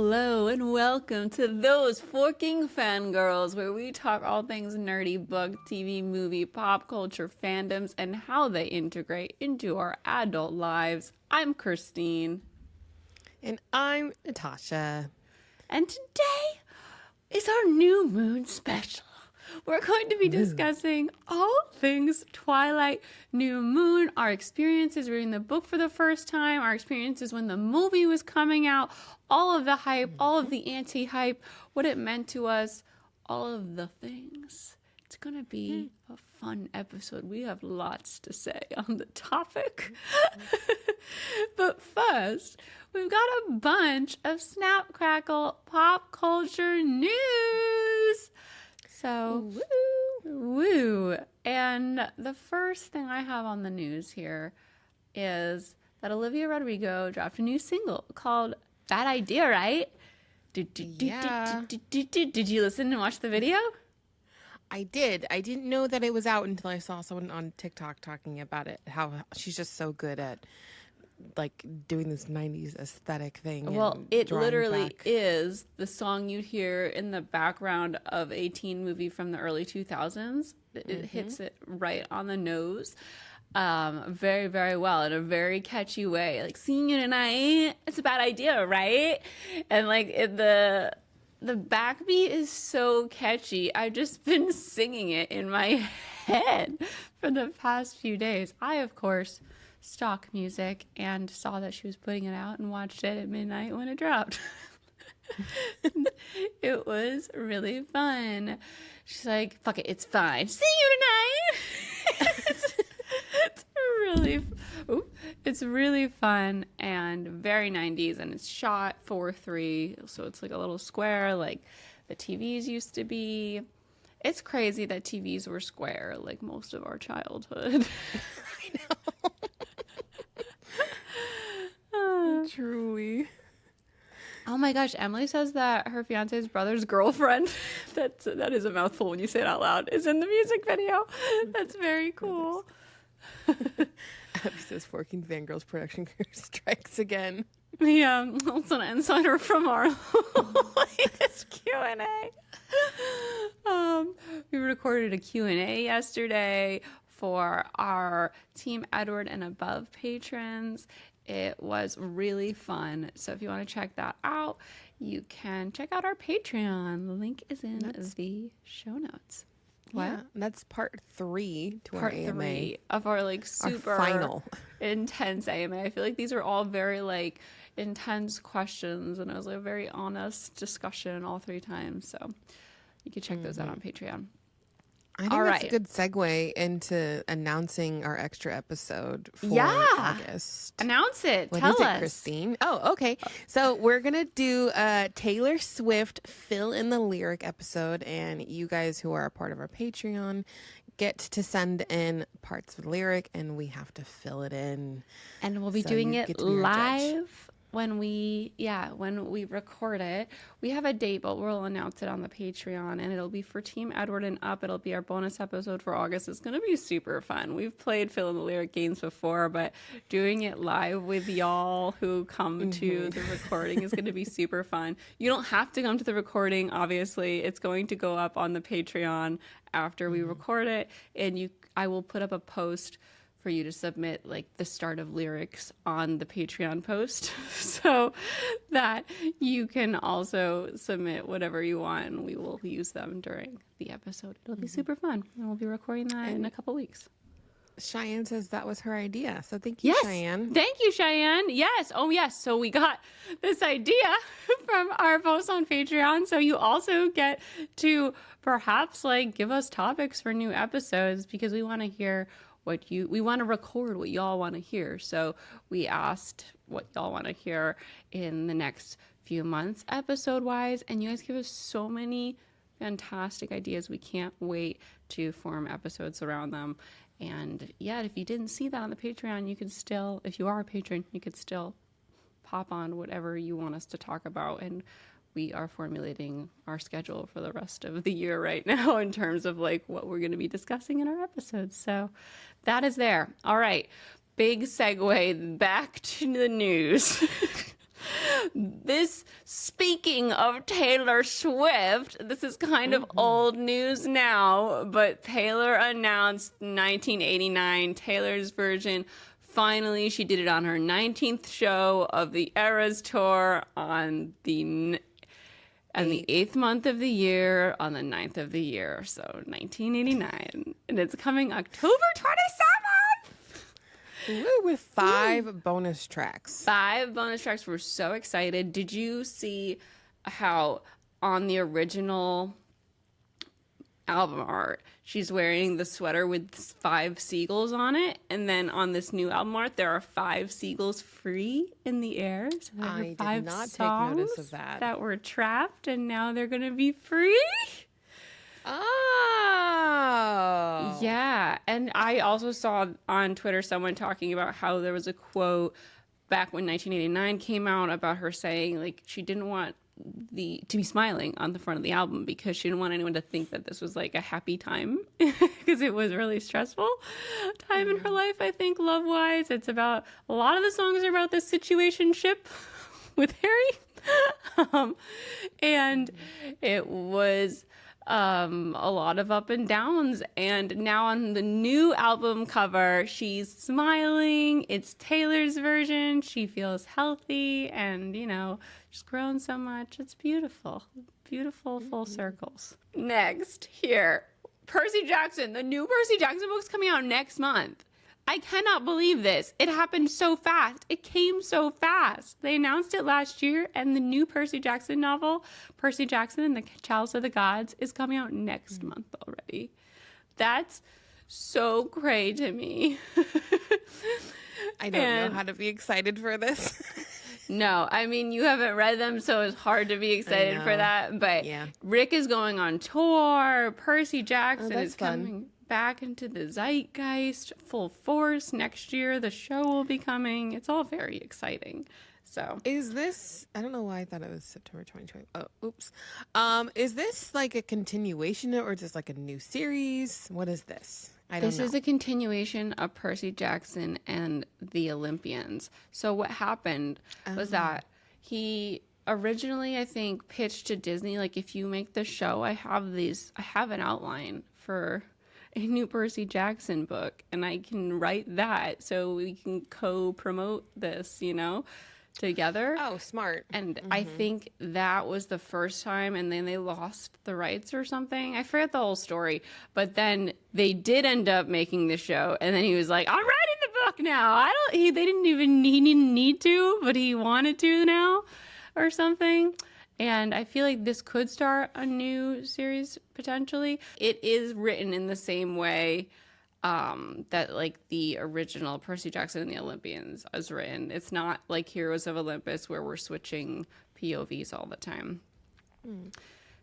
Hello and welcome to Those Forking Fangirls, where we talk all things nerdy, book, TV, movie, pop culture, fandoms, and how they integrate into our adult lives. I'm Christine. And I'm Natasha. And today is our new moon special. We're going to be discussing all things Twilight, New Moon, our experiences reading the book for the first time, our experiences when the movie was coming out, all of the hype, all of the anti-hype, what it meant to us, all of the things. It's going to be a fun episode. We have lots to say on the topic. But first, we've got a bunch of Snap Crackle pop culture news. So, woo. And the first thing I have on the news here is that Olivia Rodrigo dropped a new single called Bad Idea, right? Yeah. Did you listen and watch the video? I did. I didn't know that it was out until I saw someone on TikTok talking about it. How she's just so good at like doing this 90s aesthetic thing. Well, it literally is the song you'd hear in the background of a teen movie from the early 2000s. It hits it right on the nose. Very, very well in a very catchy way. Like, seeing you tonight, it's a bad idea, right? And like the backbeat is so catchy. I've just been singing it in my head for the past few days. I, of course, stock music and saw that she was putting it out and watched it at midnight when it dropped. It was really fun. She's like, fuck it, it's fine. See you tonight. It's really fun and very 90s, and it's shot 4:3, so it's like a little square like the TVs used to be. It's crazy that TVs were square like most of our childhood. I know. Truly. Oh my gosh, Emily says that her fiance's brother's girlfriend, that is a mouthful when you say it out loud, is in the music video. That's very cool. Abby says Forking Fangirls production crew strikes again. Yeah, also an insider from our latest Q&A. We recorded a Q&A yesterday for our Team Edward and Above patrons. It was really fun. So if you want to check that out, you can check out our Patreon. The link is in the show notes. What? Yeah, that's part 3 to part our AMA. 3 of our like super our final intense AMA. I feel like these are all very like intense questions, and it was like a very honest discussion all 3 times. So you can check those out on Patreon. I think that's a good segue into announcing our extra episode for August. Announce it. What Tell is it, us. Christine? Oh, okay. So we're going to do a Taylor Swift fill in the lyric episode, and you guys who are a part of our Patreon get to send in parts of the lyric, and we have to fill it in. And we'll be doing it live when we record it. We have a date, but we'll announce it on the Patreon, and it'll be for Team Edward and Up. It'll be our bonus episode for August. It's going to be super fun. We've played fill in the lyric games before, but doing it live with y'all who come to the recording is going to be super fun. You don't have to come to the recording, obviously. It's going to go up on the Patreon after we record it, and I will put up a post for you to submit like the start of lyrics on the Patreon post so that you can also submit whatever you want, and we will use them during the episode. It'll be super fun, and we'll be recording that in a couple weeks. Cheyenne says that was her idea, so thank you, Cheyenne. Thank you, Cheyenne. Yes. Oh yes, so we got this idea from our post on Patreon, so you also get to perhaps like give us topics for new episodes, because we want to hear we want to record what y'all want to hear. So we asked what y'all want to hear in the next few months episode wise, and you guys give us so many fantastic ideas. We can't wait to form episodes around them. And yeah, if you didn't see that on the Patreon, you can still, if you are a patron, you could still pop on whatever you want us to talk about. And we are formulating our schedule for the rest of the year right now in terms of like what we're going to be discussing in our episodes. So that is there. All right. Big segue back to the news. This, speaking of Taylor Swift, this is kind of old news now, but Taylor announced 1989, Taylor's version. Finally, she did it on her 19th show of the Eras Tour on the 8th month of the year, on the 9th of the year, so 1989. And it's coming October 27th! Woo, with 5 bonus tracks. 5 bonus tracks. We're so excited. Did you see how on the original album art, she's wearing the sweater with 5 seagulls on it, and then on this new album art, there are 5 seagulls free in the air. So there I are did 5 not take songs notice of that. that were trapped, and now they're going to be free. Oh. Yeah, and I also saw on Twitter someone talking about how there was a quote back when 1989 came out about her saying like she didn't want to be smiling on the front of the album because she didn't want anyone to think that this was like a happy time because it was a really stressful time in her life. I think love-wise, it's about a lot of the songs are about this situationship with Harry, and it was a lot of up and downs. And now on the new album cover, she's smiling. It's Taylor's version. She feels healthy and, she's grown so much. It's beautiful. Beautiful full circles. Next, here, Percy Jackson. The new Percy Jackson book's coming out next month. I cannot believe this. It happened so fast. It came so fast. They announced it last year, and the new Percy Jackson novel, Percy Jackson and the Chalice of the Gods, is coming out next month already. That's so great to me. I don't know how to be excited for this. No, I mean, you haven't read them, so it's hard to be excited for that. But yeah. Rick is going on tour. Percy Jackson is fun. coming back into the zeitgeist full force next year. The show will be coming. It's all very exciting. So is this, I don't know why I thought it was September 2020. Oh, oops. Is this like a continuation or just like a new series? What is this? I don't know. This is a continuation of Percy Jackson and the Olympians. So what happened was that he originally, I think, pitched to Disney, like, if you make the show, I have an outline for a new Percy Jackson book, and I can write that so we can co-promote this, together. Oh, smart. And I think that was the first time, and then they lost the rights or something. I forget the whole story, but then they did end up making the show, and then he was like, I'm writing the book now. He didn't need to, but he wanted to now or something. And I feel like this could start a new series potentially. It is written in the same way that like the original Percy Jackson and the Olympians is written. It's not like Heroes of Olympus where we're switching POVs all the time.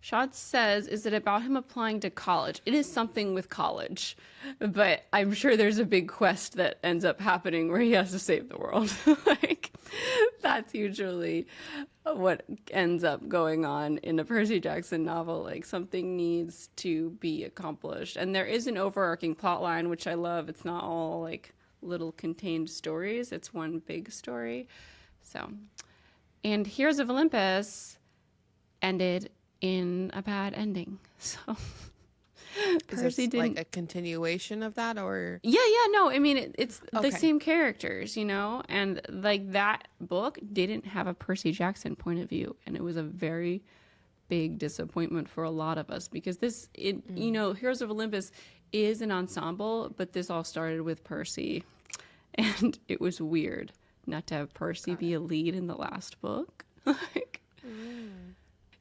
Shad says, is it about him applying to college? It is something with college, but I'm sure there's a big quest that ends up happening where he has to save the world. Like, that's usually what ends up going on in a Percy Jackson novel. Like, something needs to be accomplished. And there is an overarching plot line, which I love. It's not all like little contained stories. It's one big story. So, and Heroes of Olympus ended in a bad ending. So Percy didn't, like a continuation of that, or no, I mean it's the same characters, and like that book didn't have a Percy Jackson point of view, and it was a very big disappointment for a lot of us because Heroes of Olympus is an ensemble, but this all started with Percy, and it was weird not to have Percy be a lead in the last book.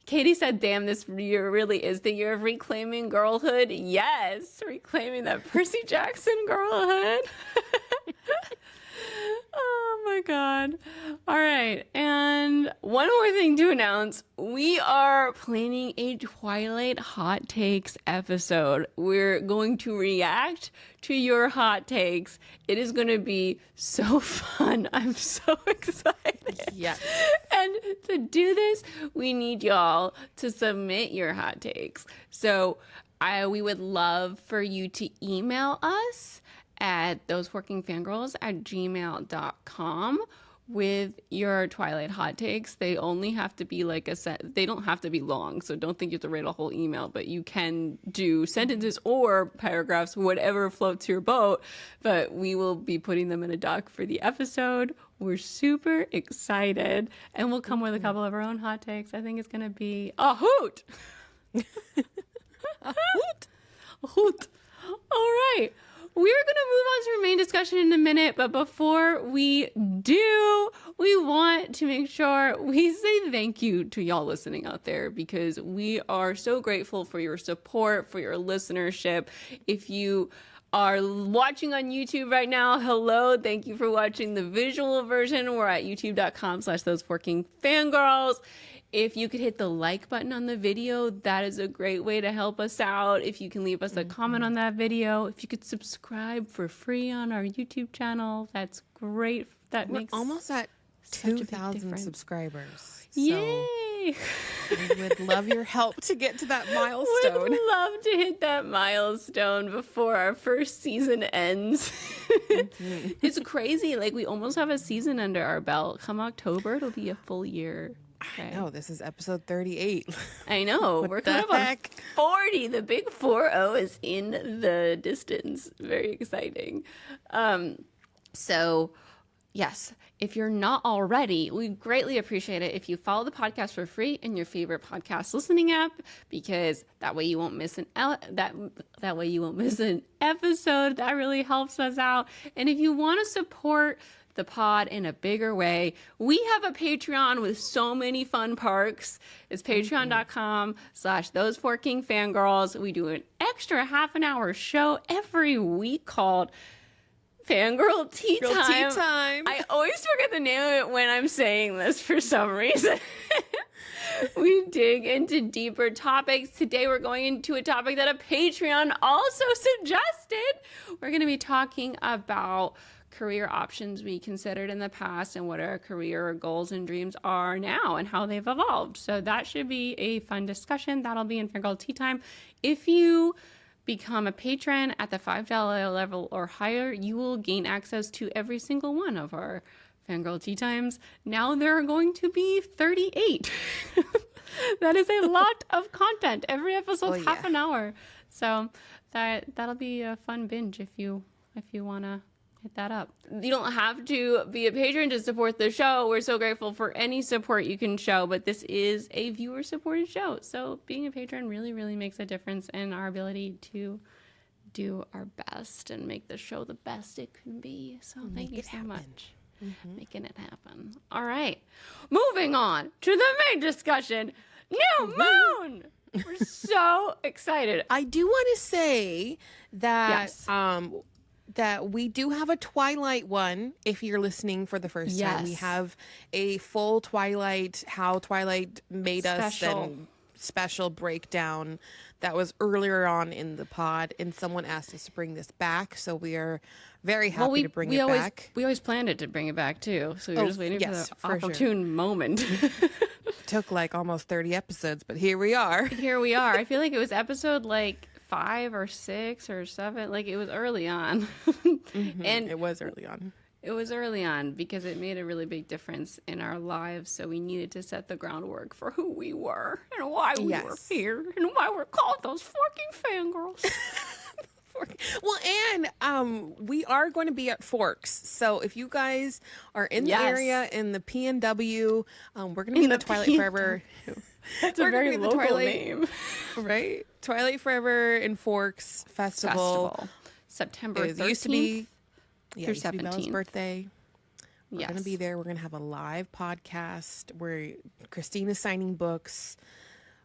Katie said, damn, this year really is the year of reclaiming girlhood. Yes, reclaiming that Percy Jackson girlhood. Oh, my God. All right. And one more thing to announce. We are planning a Twilight Hot Takes episode. We're going to react to your hot takes. It is going to be so fun. I'm so excited. Yes. And to do this, we need y'all to submit your hot takes. So we would love for you to email us at thoseworkingfangirls@gmail.com, with your Twilight hot takes, they only have to be like they don't have to be long. So don't think you have to write a whole email, but you can do sentences or paragraphs, whatever floats your boat. But we will be putting them in a doc for the episode. We're super excited, and we'll come with a couple of our own hot takes. I think it's going to be a hoot. A hoot. A hoot. All right. We're going to move on to our main discussion in a minute, but before we do, we want to make sure we say thank you to y'all listening out there, because we are so grateful for your support, for your listenership. If you are watching on YouTube right now, hello, thank you for watching the visual version. We're at youtube.com/thoseforkingfangirls. If you could hit the like button on the video, that is a great way to help us out. If you can leave us a comment on that video, if you could subscribe for free on our YouTube channel, that's great. We're almost at 2,000 subscribers. Yay! We would love your help to get to that milestone. Would love to hit that milestone before our first season ends. It's crazy. Like, we almost have a season under our belt. Come October, it'll be a full year. Okay. I know, this is episode 38. I know. We're coming up on 40. The big 4-0 is in the distance. Very exciting. So, yes, if you're not already, we greatly appreciate it if you follow the podcast for free in your favorite podcast listening app, because that way you won't miss that way you won't miss an episode. That really helps us out. And if you want to support the pod in a bigger way, we have a Patreon with so many fun perks. It's patreon.com/thoseforkingfangirls. We do an extra half an hour show every week called Fangirl Tea Time. I always forget the name of it when I'm saying this for some reason. We dig into deeper topics. Today we're going into a topic that a Patreon also suggested. We're going to be talking about career options we considered in the past and what our career goals and dreams are now and how they've evolved. So that should be a fun discussion. That'll be in Fangirl Tea Time. If you become a patron at the $5 level or higher, you will gain access to every single one of our Fangirl Tea Times. Now there are going to be 38. That is a lot of content. Every episode's half an hour. So that'll be a fun binge if you want to hit that up. You don't have to be a patron to support the show. We're so grateful for any support you can show, but this is a viewer supported show. So being a patron really, really makes a difference in our ability to do our best and make the show the best it can be. So thank you so much. Making it happen. All right. Moving on to the main discussion. New moon! We're so excited. I do want to say that that we do have a Twilight one. If you're listening for the first time, we have a full Twilight, how Twilight made us, and special breakdown that was earlier on in the pod, and someone asked us to bring this back, so we are very happy to bring it back. We always planned it to bring it back too, so we were just waiting for the opportune moment. Took like almost 30 episodes, but here we are. Here we are. I feel like it was episode like 5 or 6 or 7. Like, it was early on. And it was early on. It was early on because it made a really big difference in our lives. So we needed to set the groundwork for who we were and why we were here and why we're called those forking fangirls. Well, and we are going to be at Forks. So if you guys are in the area in the PNW, we're going to be in the Twilight Forever. That's a very local name. Right? Twilight Forever in Forks Festival. September 13th. It used to be through 17th. Bella's birthday. We're going to be there. We're going to have a live podcast where Christina's signing books.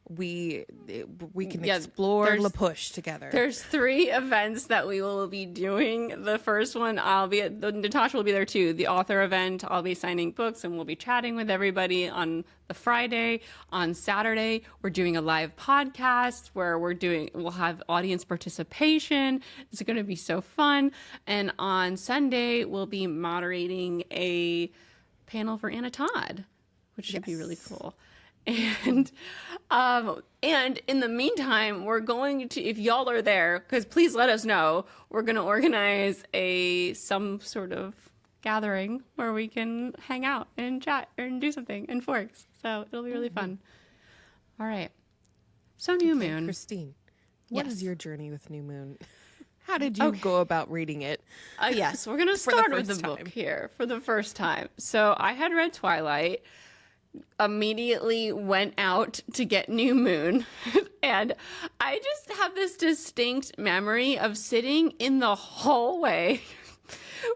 We can explore La Push together. There's 3 events that we will be doing. The first one, Natasha will be there too. The author event, I'll be signing books and we'll be chatting with everybody on the Friday. On Saturday, we're doing a live podcast where we'll have audience participation. It's going to be so fun. And on Sunday, we'll be moderating a panel for Anna Todd, which should be really cool. And in the meantime, we're going to, if y'all are there, because please let us know, we're going to organize some sort of gathering where we can hang out and chat and do something and forks. So it'll be really fun. All right. So New Moon. Christine, what is Yes. your journey with New Moon? How did you go about reading it? Yes, we're going to For the start with first the book time. here for the first time. So I had read Twilight, immediately went out to get New Moon, and I just have this distinct memory of sitting in the hallway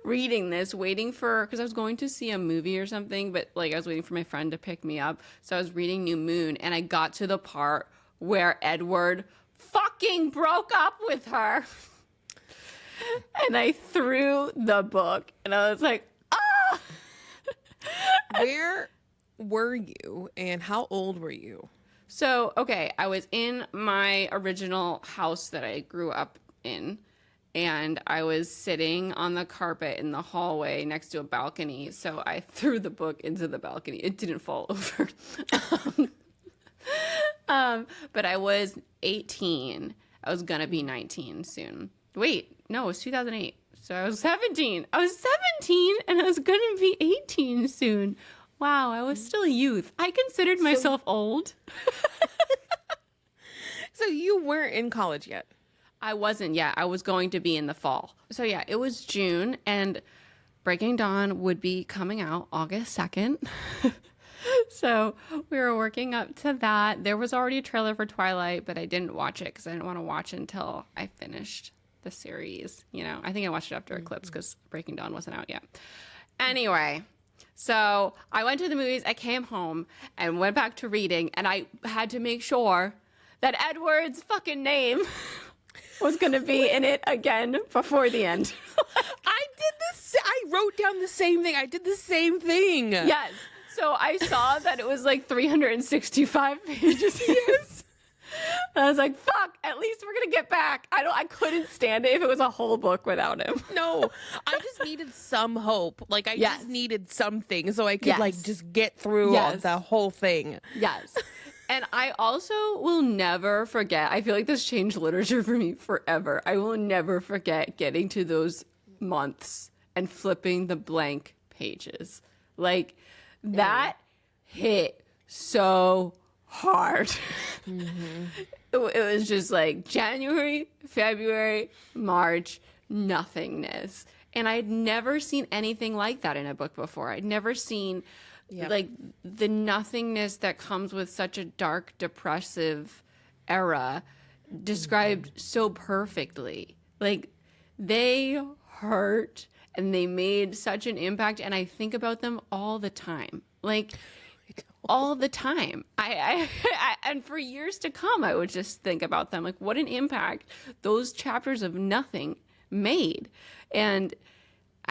reading this, waiting for, because I was going to see a movie or something, but like I was waiting for my friend to pick me up. So I was reading New Moon, and I got to the part where Edward fucking broke up with her. And I threw the book, and I was like, ah! Where were you and how old were you? So, okay, I was in my original house that I grew up in, and I was sitting on the carpet in the hallway next to a balcony. So I threw the book into the balcony. It didn't fall over. But I was 18. I was gonna be 19 soon. Wait, no, it was 2008. So I was 17. I was 17 and I was gonna be 18 soon. Wow, I was still a youth. I considered myself old. So you weren't in college yet. I wasn't yet. I was going to be in the fall. So yeah, it was June and Breaking Dawn would be coming out August 2nd. So we were working up to that. There was already a trailer for Twilight, but I didn't watch it because I didn't want to watch it until I finished the series. You know, I think I watched it after Eclipse because Breaking Dawn wasn't out yet. Anyway, so I went to the movies. I came home and went back to reading, and I had to make sure that Edward's fucking name was going to be in it again before the end. I did this. I wrote down the same thing. I did the same thing. Yes. So I saw that it was like 365 pages. Yes. And I was like, fuck, at least we're going to get back. I couldn't stand it if it was a whole book without him. No, I just needed some hope. Like I Yes. just needed something so I could Yes. like just get through Yes. the whole thing. Yes. And I also will never forget. I feel like this changed literature for me forever. I will never forget getting to those months and flipping the blank pages. Like that hit so hard. It was just like January, February, March, nothingness. And I'd never seen anything like that in a book before. I'd never seen like the nothingness that comes with such a dark, depressive era described so perfectly. Like they hurt and they made such an impact, and I think about them all the time. Like all the time. I and for years to come, I would just think about them. Like what an impact those chapters of nothing made. And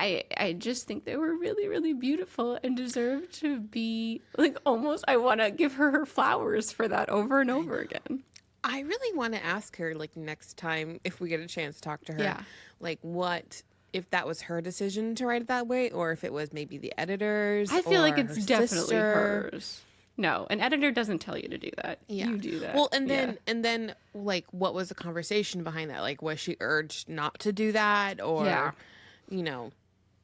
I just think they were really, really beautiful and deserve to be like almost, I want to give her flowers for that over and over again. I really want to ask her like next time if we get a chance to talk to her. Yeah. Like what if that was her decision to write it that way, or if it was maybe the editors. I feel like or it's her definitely sister. hers. No, an editor doesn't tell you to do that. Yeah. You do that. Well, and then like what was the conversation behind that? Like was she urged not to do that, or Yeah. you know?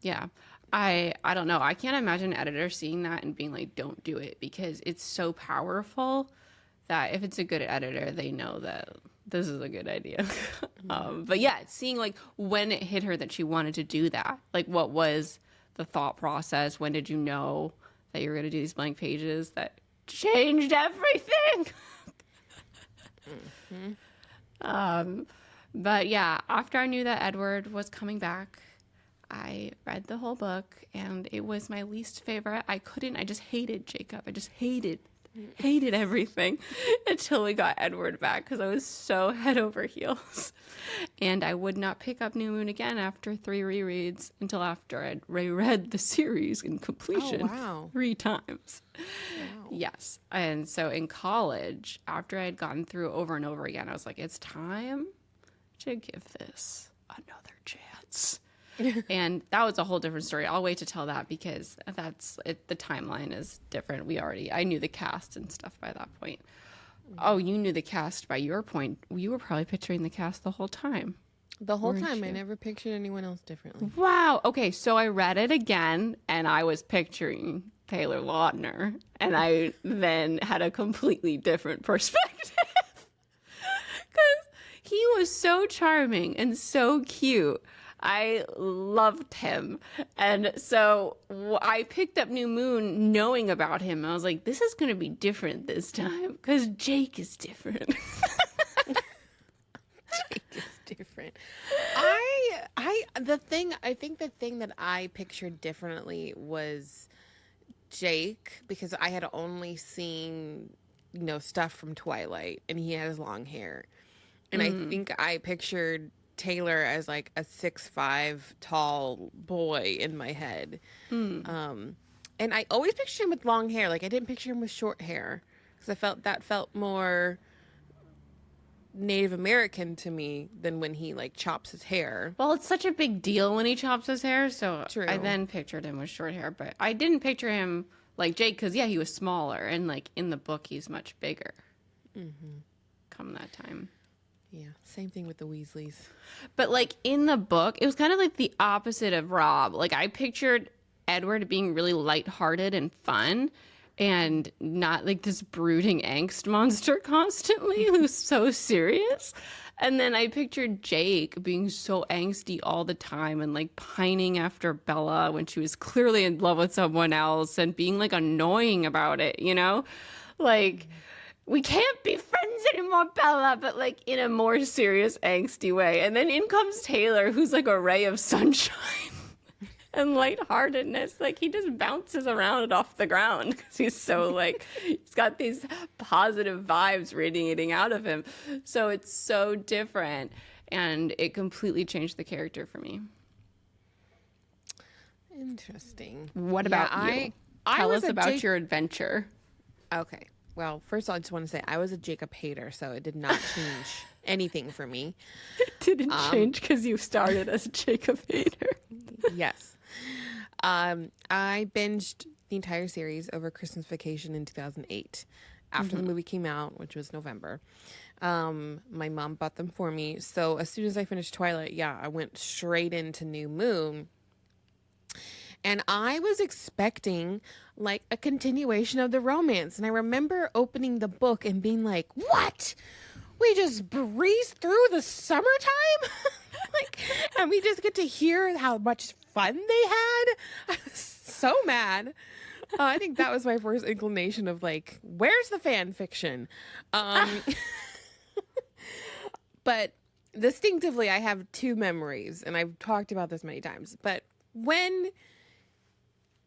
Yeah. I don't know. I can't imagine an editor seeing that and being like, don't do it, because it's so powerful that if it's a good editor, they know that this is a good idea. But yeah, seeing like when it hit her that she wanted to do that, like what was the thought process? When did you know that you were going to do these blank pages that changed everything? But yeah, after I knew that Edward was coming back, I read the whole book, and it was my least favorite. I just hated Jacob. I just hated everything until we got Edward back, because I was so head over heels. And I would not pick up New Moon again after 3 rereads until after I'd reread the series in completion Oh, wow. 3 times. Wow. Yes. And so in college, after I had gotten through over and over again, I was like, it's time to give this another chance. And that was a whole different story. I'll wait to tell that, because that's it. The timeline is different. I knew the cast and stuff by that point. Oh, you knew the cast by your point. You were probably picturing the cast the whole time. The whole Weren't time, I you? never pictured anyone else differently. Wow. Okay, so I read it again and I was picturing Taylor Lautner, and I then had a completely different perspective. Because he was so charming and so cute. I loved him. And so I picked up New Moon knowing about him. I was like, this is going to be different this time because Jake is different. Jake is different. I think the thing that I pictured differently was Jake, because I had only seen, stuff from Twilight, and he had his long hair. And I think I pictured Taylor as like a 6'5" tall boy in my head. And I always pictured him with long hair. Like, I didn't picture him with short hair because I felt that felt more Native American to me than when he like chops his hair. Well, it's such a big deal when he chops his hair, so True. I then pictured him with short hair, but I didn't picture him like Jake because, yeah, he was smaller, and like in the book, he's much bigger. Come that time. Yeah, same thing with the Weasleys. But like in the book, it was kind of like the opposite of Rob. Like I pictured Edward being really lighthearted and fun and not like this brooding angst monster constantly who's so serious. And then I pictured Jake being so angsty all the time and like pining after Bella when she was clearly in love with someone else and being like annoying about it, you know? Like, we can't be friends anymore, Bella, but like in a more serious, angsty way. And then in comes Taylor, who's like a ray of sunshine and lightheartedness. Like he just bounces around off the ground because he's so like, he's got these positive vibes radiating out of him. So it's so different. And it completely changed the character for me. Interesting. What about you? Tell us about your adventure. Okay. Well, first of all, I just want to say I was a Jacob hater, so it did not change anything for me. It didn't change because you started as a Jacob hater. Yes. I binged the entire series over Christmas vacation in 2008 after the movie came out, which was November. My mom bought them for me. So as soon as I finished Twilight, I went straight into New Moon. And I was expecting like a continuation of the romance. And I remember opening the book and being like, what? We just breezed through the summertime? And we just get to hear how much fun they had. I was so mad. I think that was my first inclination of like, where's the fan fiction? But distinctively, I have two memories, and I've talked about this many times. But when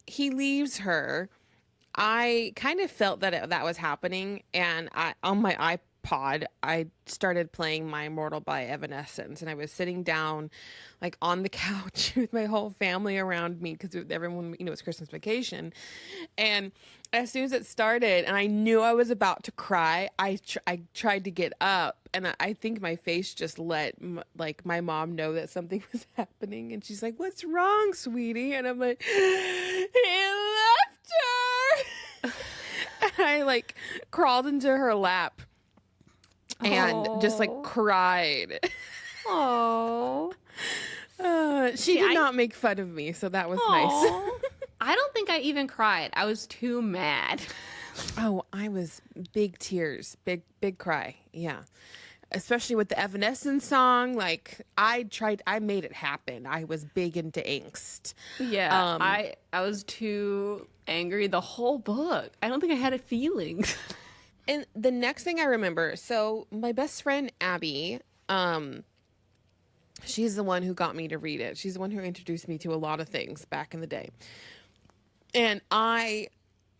he leaves her, I kind of felt that was happening, and on my iPod, I started playing My Immortal by Evanescence, and I was sitting down like on the couch with my whole family around me because everyone, it's Christmas vacation. And as soon as it started and I knew I was about to cry, I tried to get up, and I think my face just let my mom know that something was happening, and she's like, "What's wrong, sweetie?" And I'm like, "He left her." And I like crawled into her lap and just like cried. Oh. She did not make fun of me, so that was nice. I don't think I even cried. I was too mad. Oh, I was big tears, big cry. Yeah. Especially with the Evanescence song. Like I made it happen. I was big into angst. Yeah. I was too angry the whole book. I don't think I had a feeling. And the next thing I remember, so my best friend Abby, she's the one who got me to read it. She's the one who introduced me to a lot of things back in the day. And I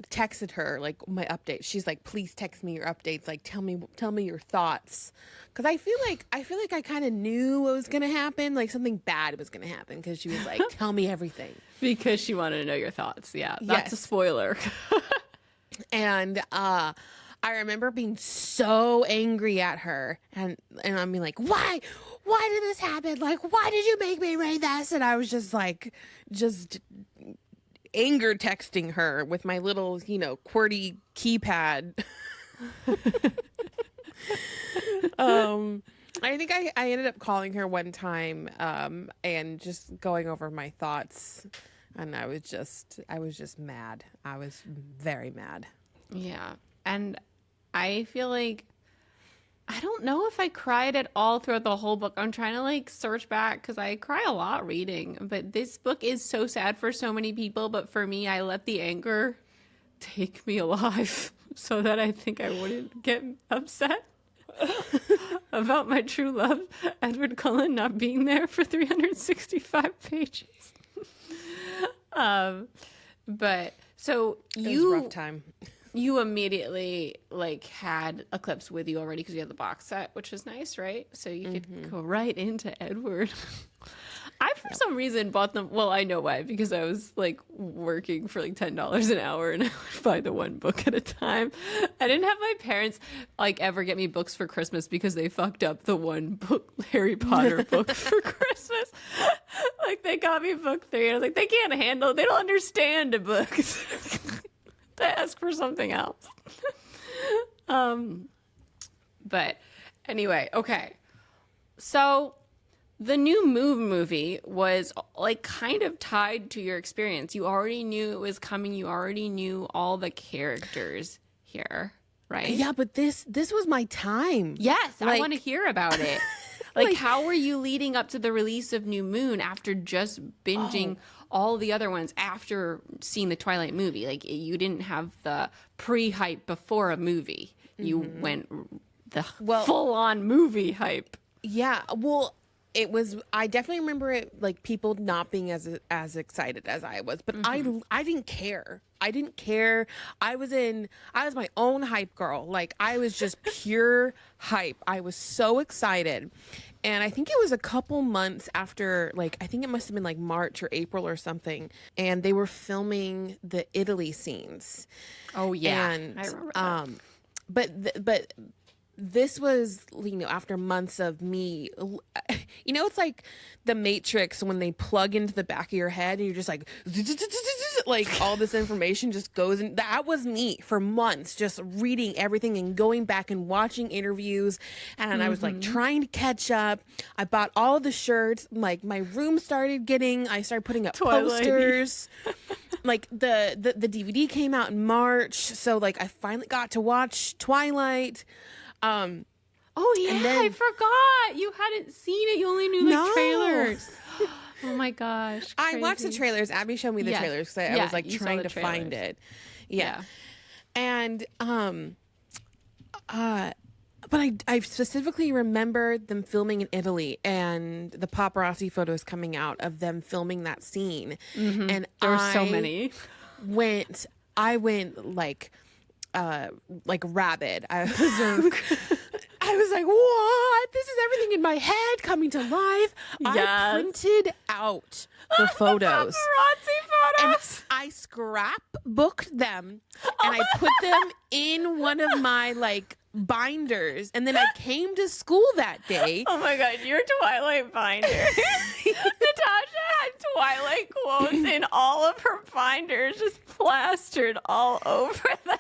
texted her like my updates. She's like, "Please text me your updates. Like, tell me your thoughts." Because I feel like I kind of knew what was gonna happen. Like something bad was gonna happen. Because she was like, "Tell me everything." Because she wanted to know your thoughts. Yeah, that's a spoiler. And I remember being so angry at her, and I'm being like, "Why did this happen? Like, why did you make me read this?" And I was just like, anger texting her with my little, QWERTY keypad. I think I ended up calling her one time and just going over my thoughts, and I was just mad. I was very mad. Yeah. And I feel like I don't know if I cried at all throughout the whole book. I'm trying to like search back because I cry a lot reading, but this book is so sad for so many people. But for me, I let the anger take me alive so that I think I wouldn't get upset about my true love, Edward Cullen, not being there for 365 pages. But so It was a rough time. you immediately like had Eclipse with you already because you had the box set, which is nice, right? So you could go right into Edward. I, for some reason, bought them. Well, I know why, because I was like working for like $10 an hour and I would buy the one book at a time. I didn't have my parents like ever get me books for Christmas because they fucked up the one book, Harry Potter book for Christmas. Like they got me book 3 and I was like, they can't handle, they don't understand a book. To ask for something else. But anyway, okay. So the New Moon movie was like kind of tied to your experience. You already knew it was coming. You already knew all the characters here, right? Yeah, but this was my time. Yes, I Like- want to hear about it. Like, how were you leading up to the release of New Moon after just binging all the other ones after seeing the Twilight movie? Like, you didn't have the pre-hype before a movie. You went the full-on movie hype. Yeah, well, it was. I definitely remember it like people not being as excited as I was, but I didn't care. I didn't care. I was my own hype girl. Like I was just pure hype. I was so excited. And I think it was a couple months after, like, I think it must have been like March or April or something. And they were filming the Italy scenes. Oh yeah, And, I remember that. but this was, you know, after months of me, you know, it's like the Matrix when they plug into the back of your head and you're just like all this information just goes in. That was me for months, just reading everything and going back and watching interviews. And I was like trying to catch up. I bought all of the shirts. Like my room I started putting up Twilight. posters. Like the DVD came out in March. So like I finally got to watch Twilight. Oh yeah, and then- I forgot. You hadn't seen it. You only knew the No. trailers. Oh my gosh. I watched the crazy. trailers. Abby showed me the Yes. trailers because I Yeah, was like you saw trying the to find trailers. it. Yeah. And but I specifically remember them filming in Italy and the paparazzi photos coming out of them filming that scene. And There were so I many. I went like rabid. I was like, what? This is everything in my head coming to life. I Yes. printed out the photos. Paparazzi And photos. I scrapbooked them and I put them in one of my like binders. And then I came to school that day. Oh my god, your Twilight binder. Natasha had Twilight quotes in all of her binders, just plastered all over them.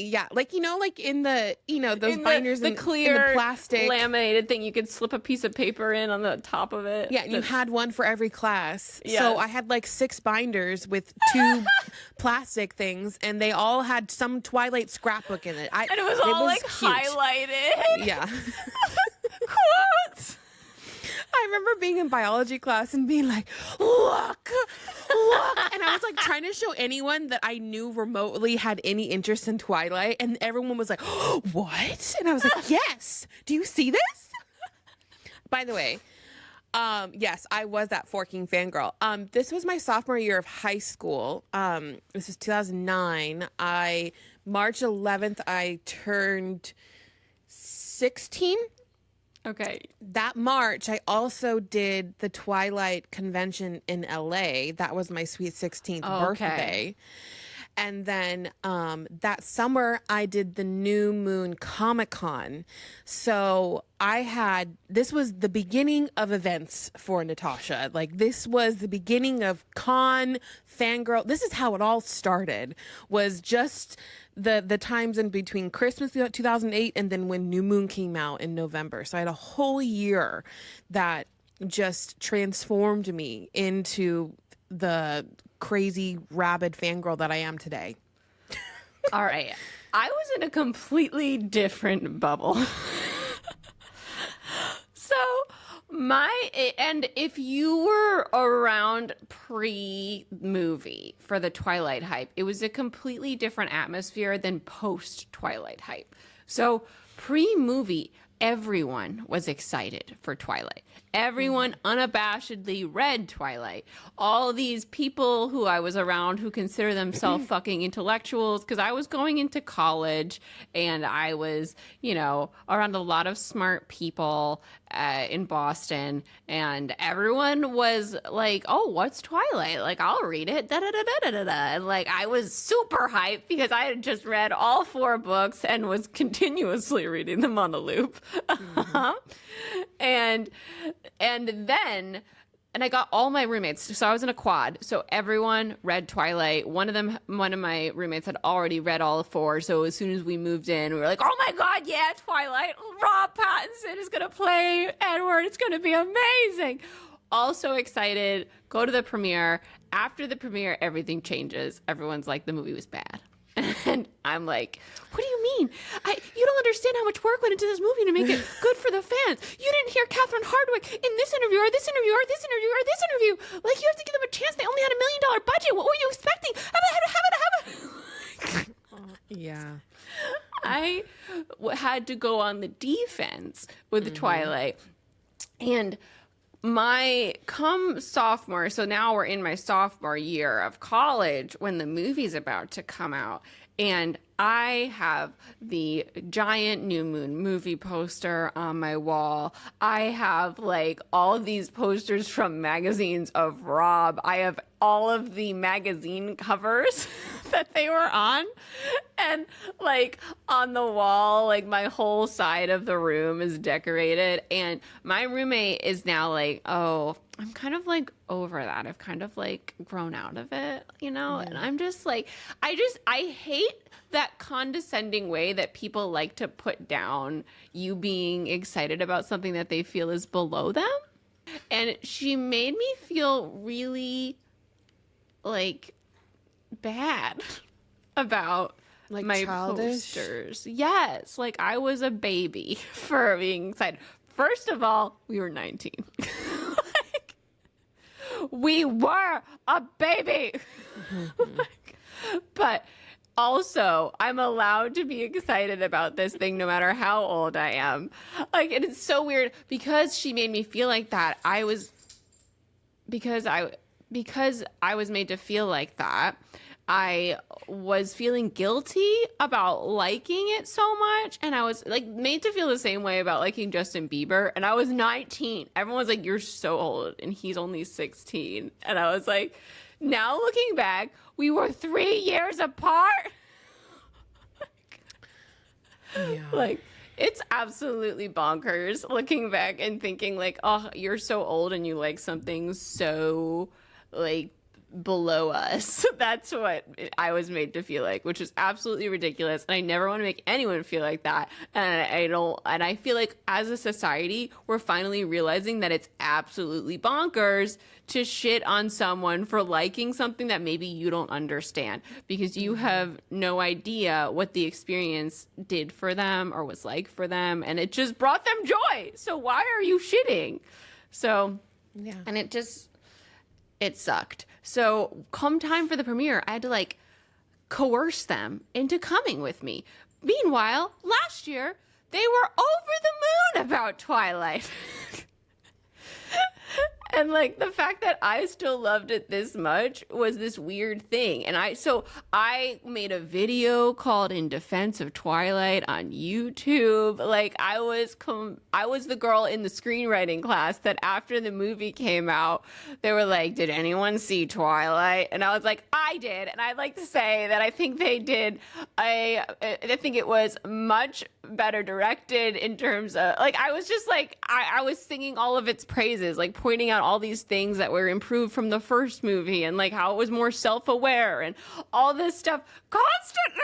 Yeah, like like in the those In binders the in clear the plastic laminated thing you could slip a piece of paper in on the top of it. Yeah, and you had one for every class. Yes. So I had like 6 binders with 2 plastic things, and they all had some Twilight scrapbook in it. And it was all like cute. highlighted. Yeah. Quotes. I remember being in biology class and being like, look. And I was like trying to show anyone that I knew remotely had any interest in Twilight. And everyone was like, what? And I was like, yes. Do you see this? By the way, yes, I was that forking fangirl. This was my sophomore year of high school. This was 2009. March 11th, I turned 16. Okay. That March, I also did the Twilight convention in LA. That was my sweet 16th Oh, okay. birthday. And then that summer, I did the New Moon Comic-Con. So this was the beginning of events for Natasha. Like, this was the beginning of fangirl. This is how it all started, was just the times in between Christmas 2008 and then when New Moon came out in November. So I had a whole year that just transformed me into the crazy rabid fangirl that I am today. All right. I was in a completely different bubble. So and if you were around pre-movie for the Twilight hype, it was a completely different atmosphere than post-Twilight hype. So pre-movie, everyone was excited for Twilight. Everyone unabashedly read Twilight. All these people who I was around who consider themselves fucking intellectuals, because I was going into college and I was, around a lot of smart people in Boston, and everyone was like, oh, what's Twilight? Like, I'll read it. Da da da da da da. And like, I was super hyped because I had just read all 4 books and was continuously reading them on a loop. And I got all my roommates. So I was in a quad. So everyone read Twilight. One of my roommates had already read all 4. So as soon as we moved in, we were like, oh my God, yeah, Twilight. Rob Pattinson is going to play Edward. It's going to be amazing. Also excited. Go to the premiere. After the premiere, everything changes. Everyone's like, the movie was bad. And I'm like, what do you mean? You don't understand how much work went into this movie to make it good for the fans. You didn't hear Catherine Hardwicke in this interview or this interview or this interview or this interview. Like, you have to give them a chance. They only had $1 million budget. What were you expecting? Yeah. I had to go on the defense with Twilight. And come sophomore, so now we're in my sophomore year of college when the movie's about to come out, and I have the giant New Moon movie poster on my wall. I have like all of these posters from magazines of Rob. I have all of the magazine covers that they were on, and like on the wall, like my whole side of the room is decorated. And my roommate is now like, oh, I'm kind of like over that. I've kind of like grown out of it, Yeah. And I'm just like, I hate that condescending way that people like to put down you being excited about something that they feel is below them. And she made me feel really like bad about Like my childish? posters. Yes, like I was a baby for being excited. First of all, we were 19. Like, we were a baby. But also, I'm allowed to be excited about this thing no matter how old I am. Like, and it's so weird because she made me feel like that. Because I was made to feel like that, I was feeling guilty about liking it so much. And I was like made to feel the same way about liking Justin Bieber. And I was 19. Everyone was like, you're so old. And he's only 16. And I was like, now looking back, we were 3 years apart. Yeah. Like, it's absolutely bonkers looking back and thinking like, oh, you're so old and you like something so like below us. That's what I was made to feel like, which is absolutely ridiculous. And I never want to make anyone feel like that. And I feel like as a society, we're finally realizing that it's absolutely bonkers to shit on someone for liking something that maybe you don't understand because you have no idea what the experience did for them or was like for them. And it just brought them joy. So why are you shitting? So, Yeah. and it sucked. So come time for the premiere, I had to like coerce them into coming with me. Meanwhile, last year, they were over the moon about Twilight. And like the fact that I still loved it this much was this weird thing. And I made a video called In Defense of Twilight on YouTube. Like I was the girl in the screenwriting class that after the movie came out, they were like, "Did anyone see Twilight?" And I was like, "I did." And I'd like to say that I think they did. I think it was much better directed in terms of like I was just like I was singing all of its praises, like pointing out all these things that were improved from the first movie and like how it was more self-aware and all this stuff constantly.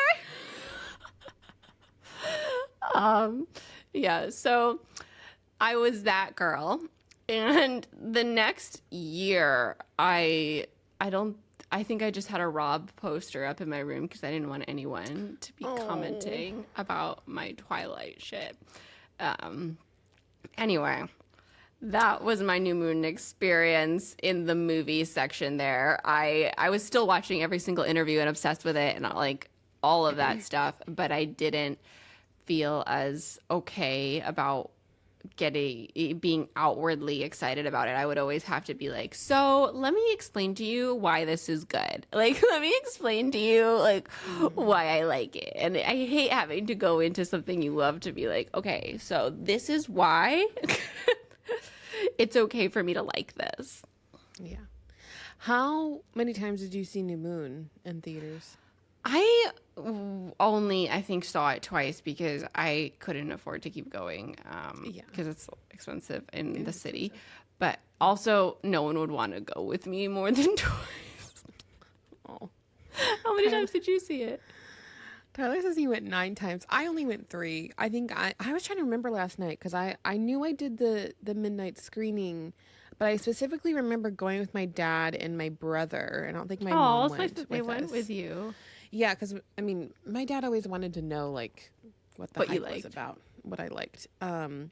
Yeah, so I was that girl. And the next year I think I just had a Rob poster up in my room because I didn't want anyone to be commenting about my Twilight shit. Anyway, that was my new moon experience in the movie section there. I was still watching every single interview and obsessed with it and like all of that stuff, but I didn't feel as okay about being outwardly excited about it. I would always have to be like, so let me explain to you why this is good. Like, let me explain to you like why I like it. And I hate having to go into something you love to be like, okay, so this is why it's okay for me to like this. Yeah. How many times did you see New Moon in theaters? I think saw it twice because I couldn't afford to keep going because it's expensive in the city. But also, no one would want to go with me more than twice. Oh. How many times did you see it? Tyler says he went 9 times. I only went 3. I think I was trying to remember last night because I knew I did the midnight screening, but I specifically remember going with my dad and my brother. I don't think my mom went. Nice that they went with you. Yeah, because I mean, my dad always wanted to know like what the hype was about, what I liked, and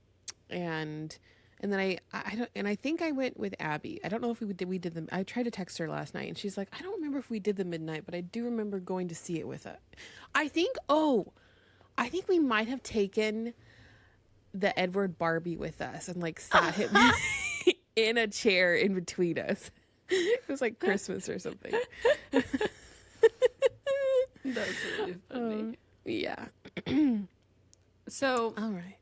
then I think I went with Abby. I don't know if we did them. I tried to text her last night, and she's like, I don't remember if we did the midnight, but I do remember going to see it with her. I think we might have taken the Edward Barbie with us and like sat him in a chair in between us. It was like Christmas or something. That's really funny. Yeah. So, all right.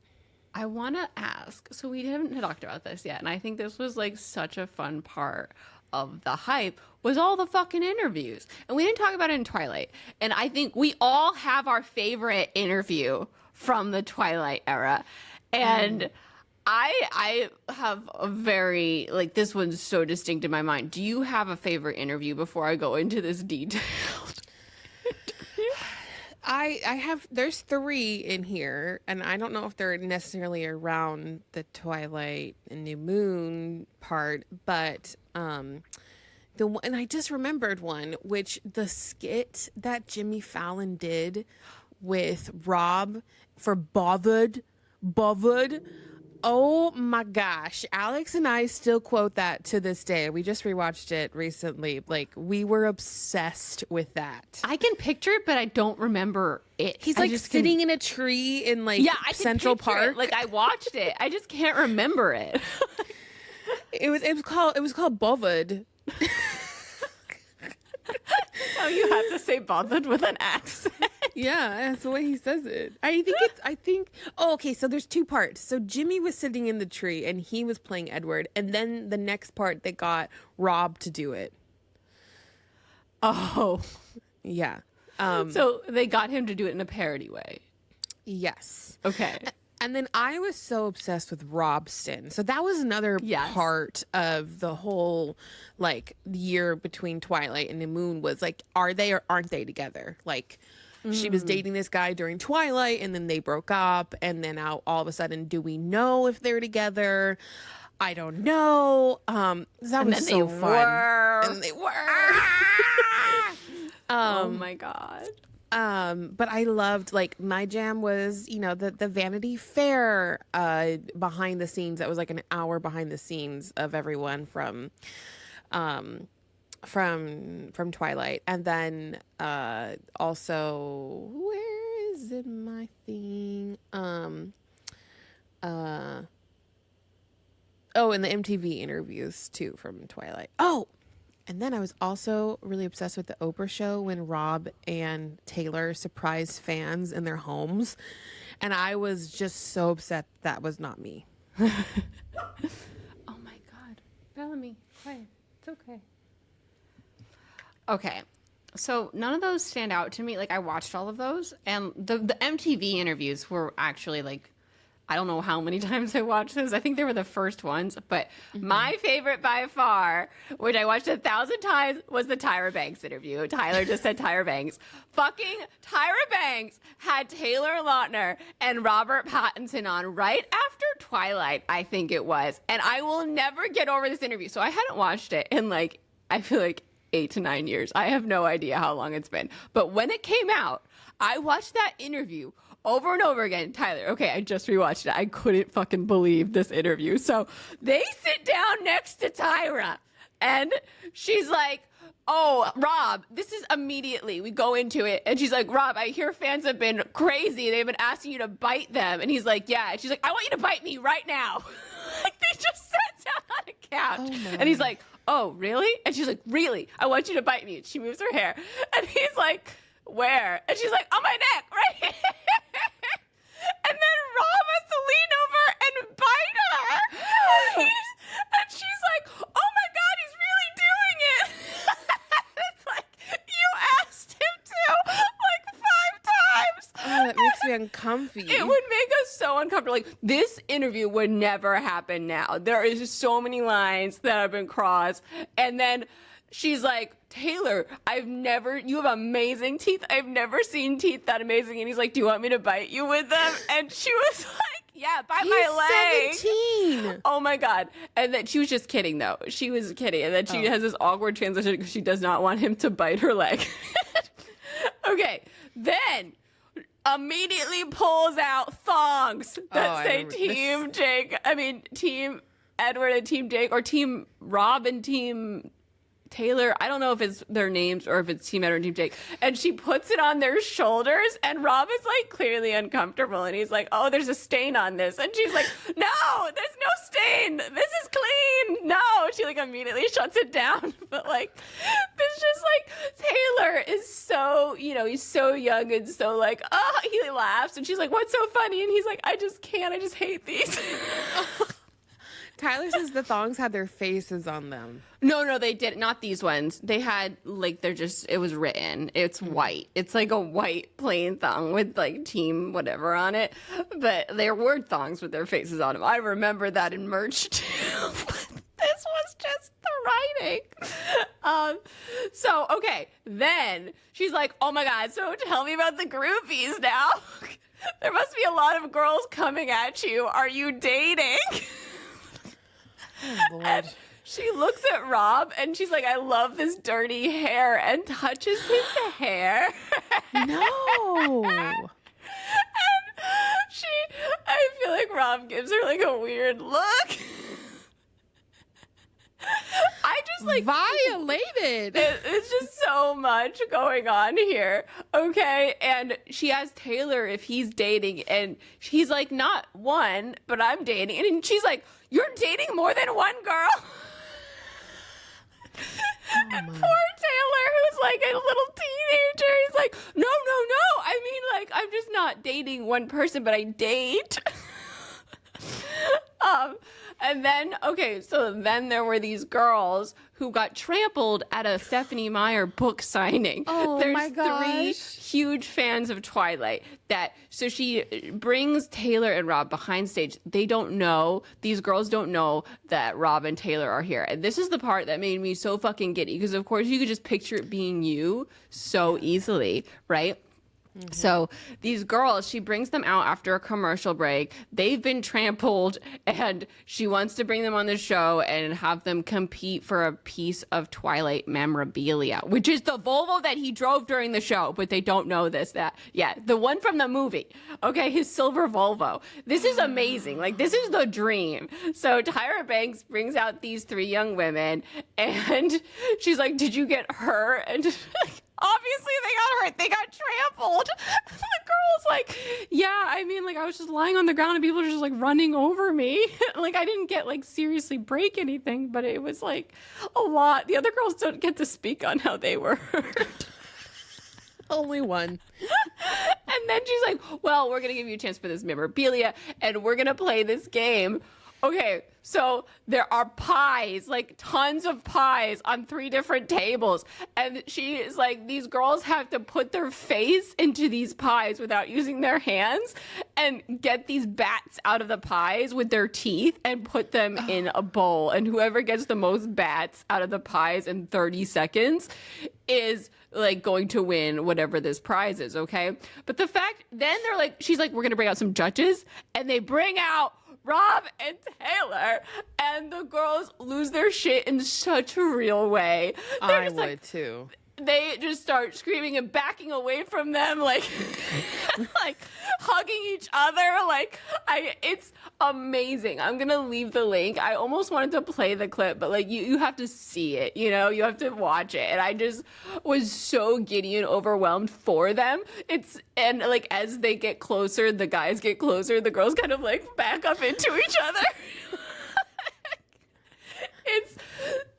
I want to ask, so we haven't talked about this yet, and I think this was like such a fun part of the hype was all the fucking interviews. And we didn't talk about it in Twilight. And I think we all have our favorite interview from the Twilight era. And I have a very, like, this one's so distinct in my mind. Do you have a favorite interview before I go into this detail? I have, there's 3 in here, and I don't know if they're necessarily around the Twilight and New Moon part, but and I just remembered one, which the skit that Jimmy Fallon did with Rob for Bothered. Oh my gosh. Alex and I still quote that to this day. We just rewatched it recently. Like, we were obsessed with that. I can picture it, but I don't remember it. He's like sitting in a tree in like Central Park. Like, I watched it. I just can't remember it. It was called Bothered. Oh, you have to say bothered with an accent. Yeah, that's the way he says it. Oh, okay, so there's 2 parts. So Jimmy was sitting in the tree and he was playing Edward, and then the next part they got Rob to do it. Oh. Yeah. So they got him to do it in a parody way. Yes. Okay. And then I was so obsessed with Robston. So that was another part of the whole, like, year between Twilight and the Moon was, like, are they or aren't they together? Like, she was dating this guy during Twilight, and then they broke up, and then all of a sudden, do we know if they're together? I don't know. That was so fun. And they were. Oh, my God. But I loved, like, my jam was, you know, the Vanity Fair behind the scenes. That was like an hour behind the scenes of everyone from Twilight. And then also, where is it, my thing? Oh, and the MTV interviews too from Twilight. Oh, and then I was also really obsessed with the Oprah show when Rob and Taylor surprised fans in their homes. And I was just so upset that was not me. Oh my God. Bellamy, quiet. It's okay. Okay. So none of those stand out to me. Like, I watched all of those, and the MTV interviews were actually like, I don't know how many times I watched those. I think they were the first ones, but my favorite by far, which I watched 1,000 times, was the Tyra Banks interview. Tyler just said Tyra Banks. Fucking Tyra Banks had Taylor Lautner and Robert Pattinson on right after Twilight, I think it was. And I will never get over this interview. So I hadn't watched it in like, I feel like 8 to 9 years. I have no idea how long it's been. But when it came out, I watched that interview over and over again. Tyler, okay, I just rewatched it. I couldn't fucking believe this interview. So they sit down next to Tyra, and she's like, oh, Rob, this is immediately, we go into it, and she's like, Rob, I hear fans have been crazy. They've been asking you to bite them. And he's like, yeah. And she's like, I want you to bite me right now. Like, they just sat down on a couch. Oh, and he's like, oh, really? And she's like, really? I want you to bite me. And she moves her hair. And he's like, where? And she's like, on my neck, right here. And then Rob has to lean over and bite her. And she's like, oh my God, he's really doing it. It's like, you asked him to like 5 times. Oh, that makes me uncomfy. It would make us so uncomfortable. Like, this interview would never happen now. There is just so many lines that have been crossed. And then she's like, Taylor, you have amazing teeth. I've never seen teeth that amazing. And he's like, do you want me to bite you with them? And she was like, yeah, bite my leg. 17. Oh my God. And then she was just kidding though. She was kidding. And then she has this awkward transition because she does not want him to bite her leg. Okay. Then immediately pulls out thongs that say Team Edward and Team Jake, or Team Rob and Team Taylor. I don't know if it's their names or if it's Team Edward and Team Jake. And she puts it on their shoulders, and Rob is like clearly uncomfortable, and he's like, oh, there's a stain on this. And she's like, no, there's no stain. This is clean. No. She like immediately shuts it down. But like, it's just like, Taylor is so, he's so young and so like, oh, he laughs. And she's like, what's so funny? And he's like, I just can't. I just hate these. Tyler says the thongs had their faces on them. No, they didn't. Not these ones. They had, like, it was written. It's white. It's like a white plain thong with, like, team whatever on it. But there were thongs with their faces on them. I remember that in merch, too. This was just the writing. So, okay. Then she's like, oh, my God, so tell me about the groupies now. There must be a lot of girls coming at you. Are you dating? Oh, Lord. And she looks at Rob and she's like, I love this dirty hair, and touches his hair. No. And I feel like Rob gives her like a weird look. I just like violated. It's just so much going on here. Okay. And she asks Taylor if he's dating, and he's like, not one, but I'm dating. And she's like, you're dating more than one girl? And poor Taylor, who's like a little teenager, he's like, no. I mean, like, I'm just not dating one person, but I date. And then, so then there were these girls who got trampled at a Stephenie Meyer book signing. Oh, There's my gosh. 3 huge fans of Twilight so she brings Taylor and Rob behind stage. They don't know, these girls don't know that Rob and Taylor are here. And this is the part that made me so fucking giddy, because of course you could just picture it being you so easily, right? Mm-hmm. So these girls, she brings them out after a commercial break. They've been trampled, and she wants to bring them on the show and have them compete for a piece of Twilight memorabilia, which is the Volvo that he drove during the show. But they don't know the one from the movie. Okay, his silver Volvo. This is amazing. Like, this is the dream. So Tyra Banks brings out these 3 young women, and she's like, did you get hurt? And obviously they got hurt. They got trampled. The girl's like, yeah, I mean, like, I was just lying on the ground and people were just like running over me. Like, I didn't get like seriously break anything, but it was like a lot. The other girls don't get to speak on how they were hurt. Only one. And then she's like, well, we're going to give you a chance for this memorabilia and we're going to play this game. Okay, so there are pies, like tons of pies on 3 different tables. And she is like, these girls have to put their face into these pies without using their hands and get these bats out of the pies with their teeth and put them in a bowl. And whoever gets the most bats out of the pies in 30 seconds is like going to win whatever this prize is, okay? But the fact, then they're like, she's like, we're going to bring out some judges. And they bring out Rob and Taylor, and the girls lose their shit in such a real way. I would too. They just start screaming and backing away from them, like, like hugging each other. Like, it's amazing. I'm gonna leave the link. I almost wanted to play the clip, but like, you have to see it. You know, you have to watch it. And I just was so giddy and overwhelmed for them. And like, as they get closer, the guys get closer. The girls kind of like back up into each other. It's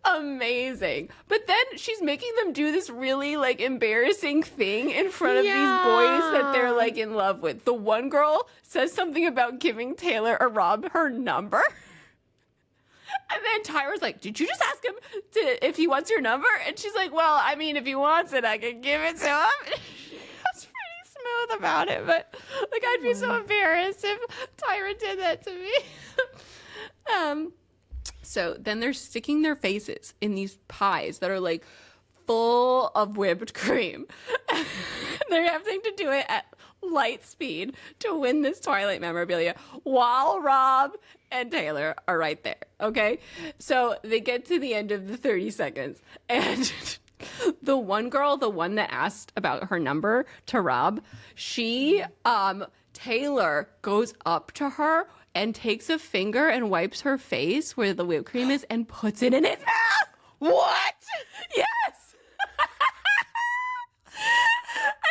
amazing. But then she's making them do this really like embarrassing thing in front of these boys that they're like in love with. The one girl says something about giving Taylor or Rob her number. And then Tyra's like, did you just ask him if he wants your number? And she's like, well, I mean, if he wants it, I can give it to him. She was pretty smooth about it, but like, I'd be so embarrassed if Tyra did that to me. So then they're sticking their faces in these pies that are like full of whipped cream. They're having to do it at light speed to win this Twilight memorabilia while Rob and Taylor are right there. Okay. So they get to the end of the 30 seconds and the one girl, the one that asked about her number to Rob, Taylor goes up to her and takes a finger and wipes her face where the whipped cream is and puts it in his mouth. What? Yes. And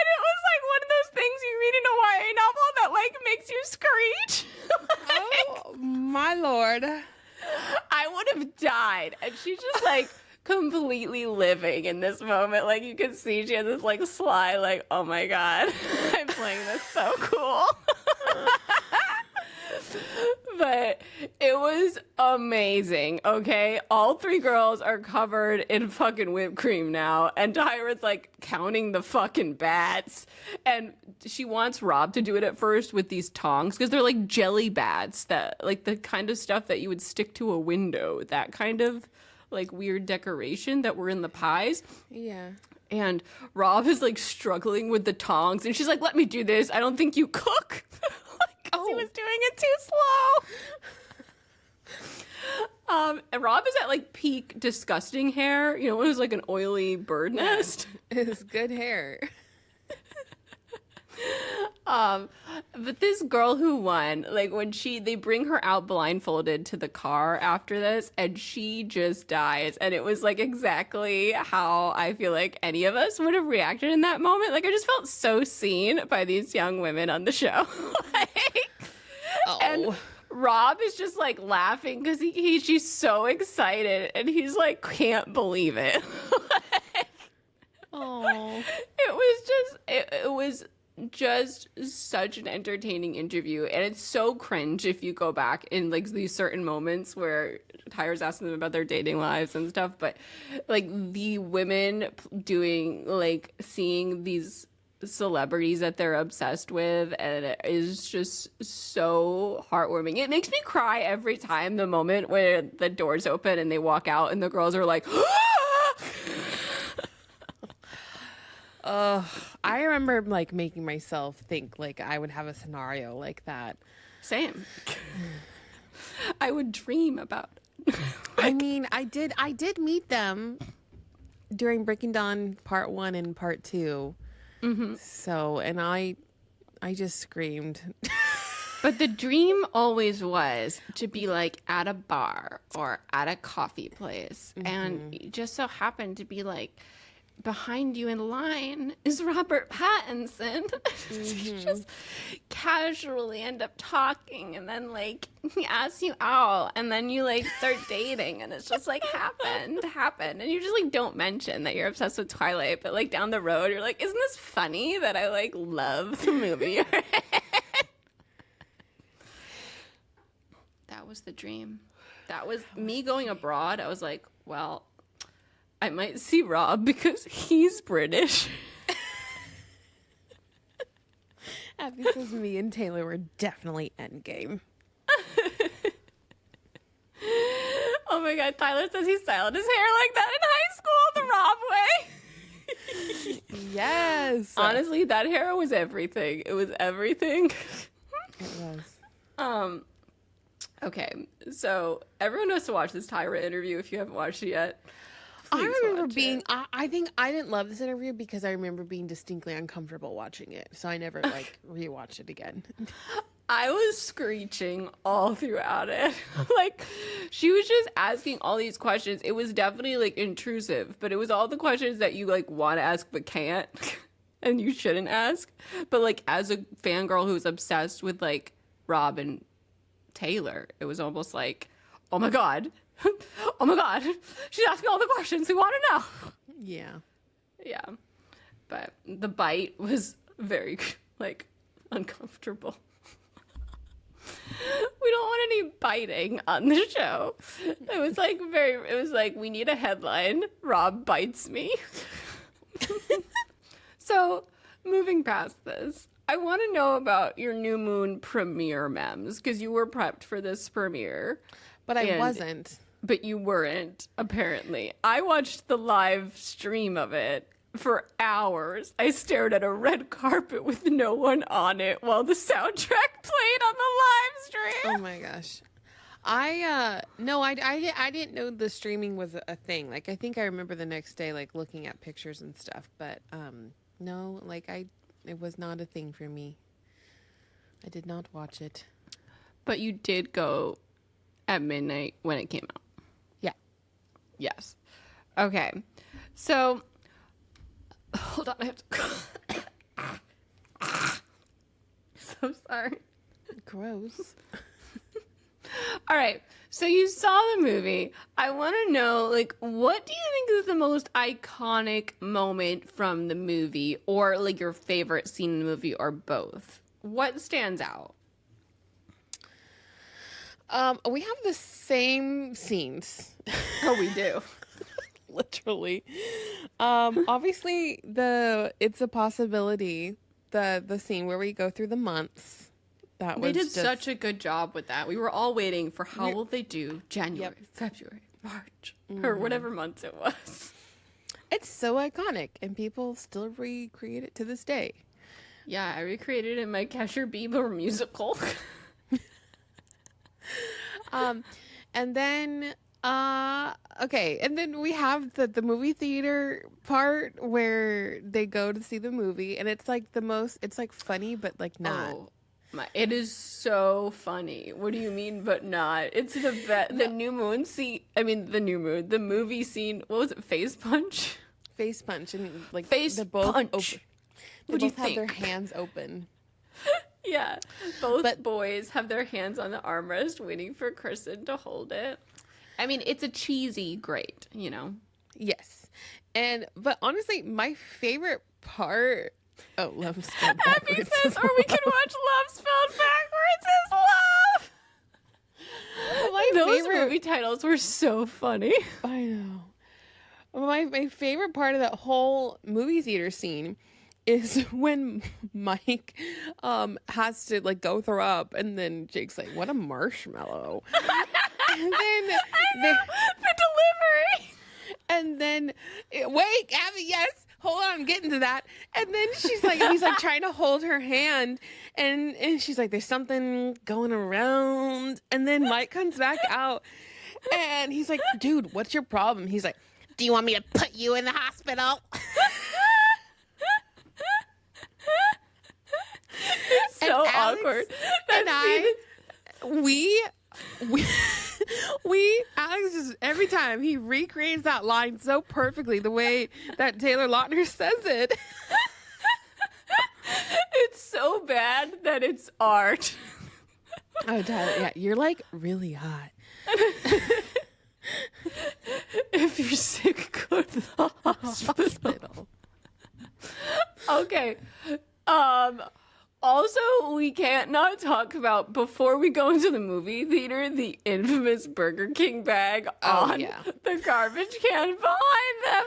it was like one of those things you read in a YA novel that like makes you screech. Oh my Lord. I would have died. And she's just like completely living in this moment. Like you can see she has this like sly, like, oh my God, I'm playing this so cool. But it was amazing, okay? All 3 girls are covered in fucking whipped cream now, and Tyra's like counting the fucking bats, and she wants Rob to do it at first with these tongs, because they're like jelly bats, that like the kind of stuff that you would stick to a window, that kind of like weird decoration that were in the pies. Yeah. And Rob is like struggling with the tongs, and she's like, let me do this. I don't think you cook. Because he was doing it too slow. And Rob is at like peak disgusting hair. You know, it was like an oily bird nest. It's good hair. But this girl who won, like when they bring her out blindfolded to the car after this, and she just dies. And it was like exactly how I feel like any of us would have reacted in that moment. Like I just felt so seen by these young women on the show. And Rob is just like laughing because she's so excited and he's like can't believe it. Oh, it was just such an entertaining interview, and it's so cringe if you go back in like these certain moments where Tyra's asking them about their dating lives and stuff, but like the women doing like seeing these celebrities that they're obsessed with, and it is just so heartwarming. It makes me cry every time, the moment where the doors open and they walk out and the girls are like I remember like making myself think like I would have a scenario like that. Same. I would dream about it. I mean, I did meet them during Breaking Dawn Part 1 and Part 2. Mm-hmm. So, and I just screamed. But the dream always was to be like at a bar or at a coffee place, and it just so happened to be like behind you in line is Robert Pattinson. You just casually end up talking, and then like he asks you out, and then you like start dating, and it's just like happened, and you just like don't mention that you're obsessed with Twilight, but like down the road you're like, isn't this funny that I like love the movie? That was the dream. That was me going abroad. I was like, well, I might see Rob because he's British. Because me and Taylor were definitely endgame. Oh my God, Tyler says he styled his hair like that in high school the Rob way. Yes. Honestly, that hair was everything. It was everything. It was. Okay, so everyone has to watch this Tyra interview if you haven't watched it yet. I Please remember watch being, it. I think I didn't love this interview because I remember being distinctly uncomfortable watching it. So I never like rewatched it again. I was screeching all throughout it. Like, she was just asking all these questions. It was definitely like intrusive, but it was all the questions that you like want to ask but can't and you shouldn't ask. But like, as a fangirl who's obsessed with like Rob and Taylor, it was almost like, oh my God. Oh my God. She's asking all the questions we want to know. Yeah. Yeah. But the bite was very like uncomfortable. We don't want any biting on the show. It was like we need a headline. Rob bites me. So, moving past this, I want to know about your New Moon premiere memes because you were prepped for this premiere. But I wasn't. But you weren't, apparently. I watched the live stream of it for hours. I stared at a red carpet with no one on it while the soundtrack played on the live stream. Oh my gosh. I didn't know the streaming was a thing. Like, I think I remember the next day, like, looking at pictures and stuff. But, no, like, it was not a thing for me. I did not watch it. But you did go at midnight when it came out. Yeah. Yes. Okay. So, hold on. I have to... So sorry. Gross. All right. So you saw the movie. I want to know, like, what do you think is the most iconic moment from the movie, or like your favorite scene in the movie, or both? What stands out? We have the same scenes. Oh, we do. Literally. Obviously It's a Possibility, the scene where we go through the months. They did such a good job with that. We were all waiting for how will they do January, February, March, or whatever months it was. It's so iconic, and people still recreate it to this day. Yeah, I recreated it in my Kesher Bieber musical. And then okay, and then we have the movie theater part where they go to see the movie, and it's like it's like funny but like not. Oh, it is so funny. What do you mean but not? It's the New Moon scene. I mean the movie scene. What was it? Face punch? Face punch, and like Face they're both punch. open. They What do you both have their think? hands open. Yeah, both boys have their hands on the armrest waiting for Kristen to hold it. I mean, it's a cheesy great, you know? Yes. But honestly, my favorite part... Oh, love spelled Happy backwards. says, or we can watch Love Spelled Backwards as love! Those movie titles were so funny. I know. My favorite part of that whole movie theater scene is when Mike has to like go throw up, and then Jake's like, "What a marshmallow!" And then the delivery. And then wait, Abby, yes, hold on, I'm getting to that. And then he's like trying to hold her hand, and she's like, "There's something going around." And then Mike comes back out, and he's like, "Dude, what's your problem?" He's like, "Do you want me to put you in the hospital?" It's so Alex awkward. and we Alex just every time he recreates that line so perfectly the way that Taylor Lautner says it. It's so bad that it's art. Oh, Tyler, yeah, you're like really hot. If you're sick, go to the hospital. Okay. Also, we can't not talk about, before we go into the movie theater, the infamous Burger King bag on the garbage can behind them.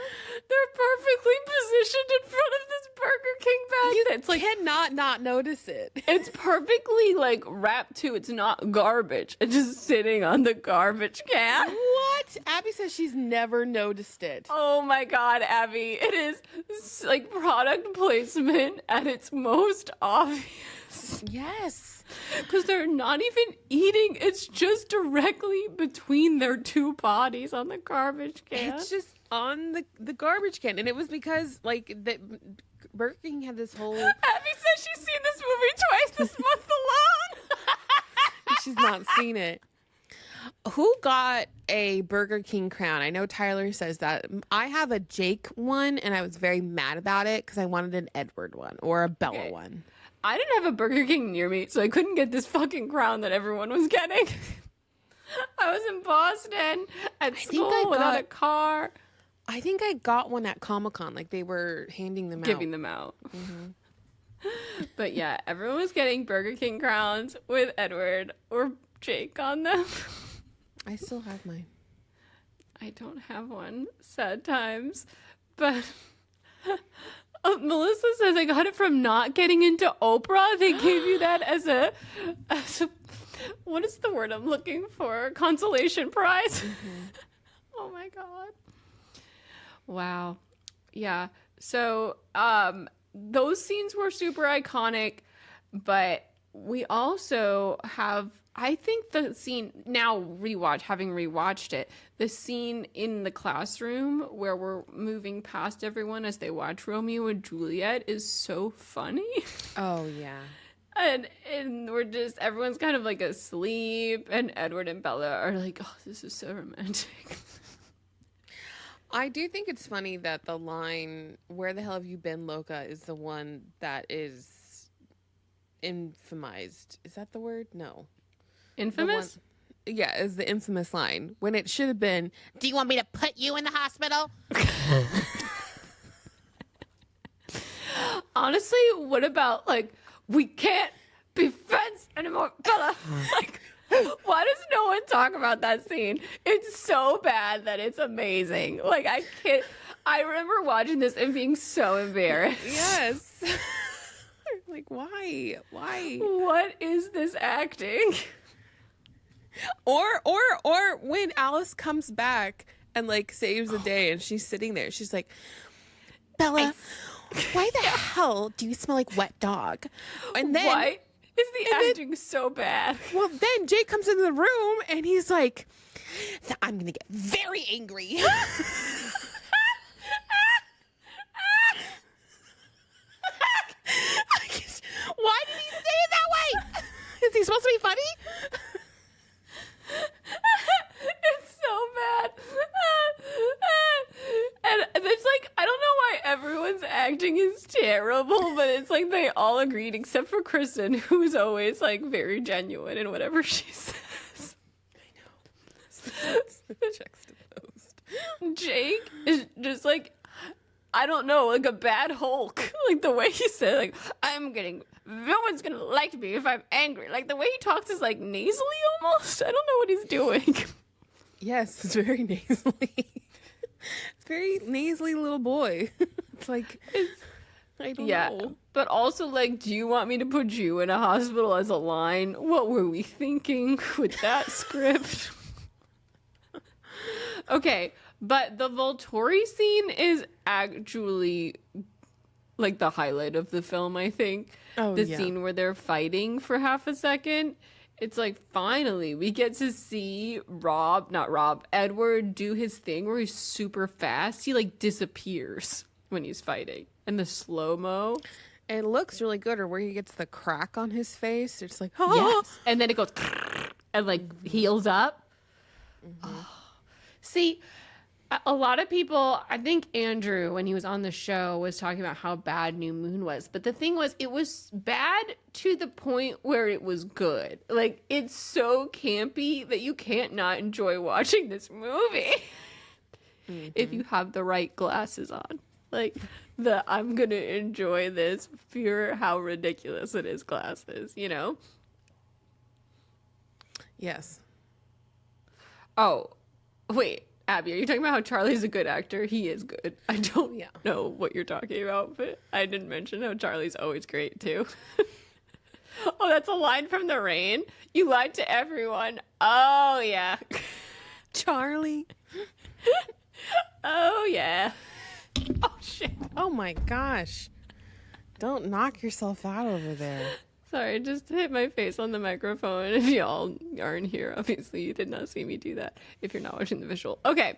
They're perfectly positioned in front of this Burger King bag. It's like, cannot not notice it. It's perfectly like wrapped too. It's not garbage. It's just sitting on the garbage can. What? Abby says she's never noticed it. Oh my God, Abby. It is like product placement at its most obvious. Yes. Because they're not even eating. It's just directly between their two bodies on the garbage can. It's just on the garbage can. And it was because, like, the Burger King had this whole... Abby says she's seen this movie twice this month alone. She's not seen it. Who got a Burger King crown? I know Tyler says that. I have a Jake one, and I was very mad about it because I wanted an Edward one or a Bella one. I didn't have a Burger King near me, so I couldn't get this fucking crown that everyone was getting. I was in Boston at school without a car. I think I got one at Comic-Con. Like, they were handing them out. Giving them out. Mm-hmm. But yeah, everyone was getting Burger King crowns with Edward or Jake on them. I still have mine. I don't have one. Sad times. But... Melissa says I got it from not getting into Oprah. They gave you that as a what is the word I'm looking for? Consolation prize. Mm-hmm. Oh my God. Wow. Yeah. So those scenes were super iconic, but we also have, I think the scene now having rewatched it, the scene in the classroom where we're moving past everyone as they watch Romeo and Juliet is so funny. Oh yeah. And we're just, everyone's kind of like asleep, and Edward and Bella are like, oh, this is so romantic. I do think it's funny that the line, "Where the hell have you been, Loca?" is the one that is infamized. Is that the word? No. Infamous? Yeah, is the infamous line. When it should have been, "Do you want me to put you in the hospital?" Honestly, what about, like, we can't be friends anymore, Bella? Like, why does no one talk about that scene? It's so bad that it's amazing. Like, I can't. I remember watching this and being so embarrassed. Yes. Like, why? What is this acting? Or when Alice comes back and like saves the day and she's sitting there, she's like, "Bella, why the hell do you smell like wet dog?" And then why is the acting so bad? Well, then Jake comes into the room and he's like, "I'm gonna get very angry." Why did he say it that way? Is he supposed to be funny? It's so bad. And it's like, I don't know why everyone's acting is terrible, but it's like they all agreed except for Kristen, who's always like very genuine in whatever she says. I know. Juxtaposed. Jake is just like, I don't know, like a bad Hulk. Like the way he said, like, no one's gonna like me if I'm angry. Like the way he talks is like nasally almost. I don't know what he's doing. Yes, it's very nasally. It's very nasally little boy. It's like, I don't know. But also, like, do you want me to put you in a hospital as a line? What were we thinking with that script? Okay, but the Volturi scene is actually like the highlight of the film, I think. Oh, the scene where they're fighting for half a second. It's like, finally, we get to see Edward do his thing where he's super fast. He, like, disappears when he's fighting. And the slow-mo. And it looks really good, or where he gets the crack on his face. It's like, oh. Yes. And then it goes, and, like, heals up. See, a lot of people, I think Andrew, when he was on the show, was talking about how bad New Moon was. But the thing was, it was bad to the point where it was good. Like, it's so campy that you can't not enjoy watching this movie if you have the right glasses on. Like, I'm going to enjoy this for how ridiculous it is glasses, you know? Yes. Oh, wait. Abby, are you talking about how Charlie's a good actor? He is good. I don't know what you're talking about, but I didn't mention how Charlie's always great, too. Oh, that's a line from The Rain? You lied to everyone. Oh, yeah. Charlie. Oh, yeah. Oh, shit. Oh my gosh. Don't knock yourself out over there. Sorry, I just hit my face on the microphone. If y'all aren't here, obviously you did not see me do that if you're not watching the visual. Okay.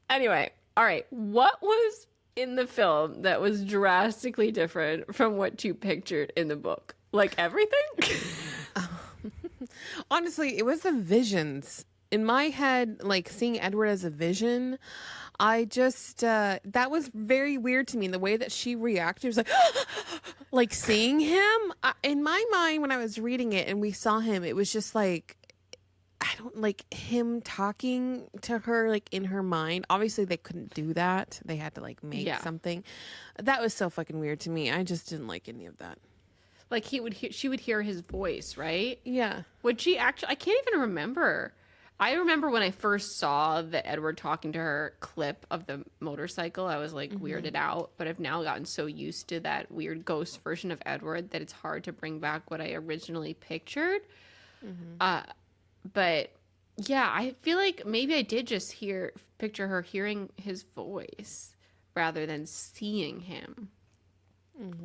Anyway, all right. What was in the film that was drastically different from what you pictured in the book? Like everything? Honestly, it was the visions. In my head, like seeing Edward as a vision, I just, that was very weird to me. The way that she reacted was like seeing him. In my mind, when I was reading it and we saw him, it was just like, I don't like him talking to her like in her mind. Obviously, they couldn't do that. They had to like make something. That was so fucking weird to me. I just didn't like any of that. Like she would hear his voice, right? Yeah. Would she actually? I can't even remember. I remember when I first saw the Edward talking to her clip of the motorcycle, I was like weirded out, but I've now gotten so used to that weird ghost version of Edward that it's hard to bring back what I originally pictured. But yeah, I feel like maybe I did just picture her hearing his voice rather than seeing him.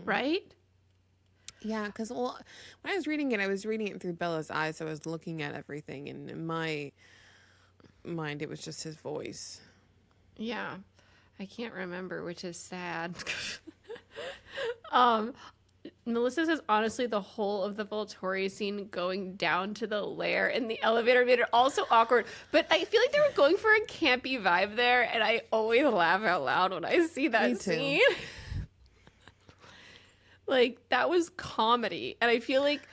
Right? Yeah, because when I was reading it through Bella's eyes. I was looking at everything, and in my mind, it was just his voice. Yeah, I can't remember, which is sad. Melissa says, honestly, the whole of the Volturi scene going down to the lair in the elevator made it also awkward. But I feel like they were going for a campy vibe there, and I always laugh out loud when I see that scene. Like, that was comedy. And I feel like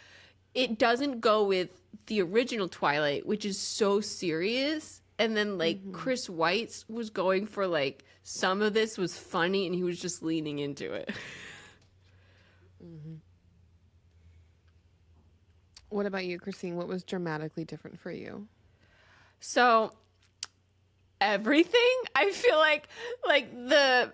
it doesn't go with the original Twilight, which is so serious. And then, like, Chris White's was going for, like, some of this was funny, and he was just leaning into it. What about you, Christine? What was dramatically different for you? So, everything. I feel like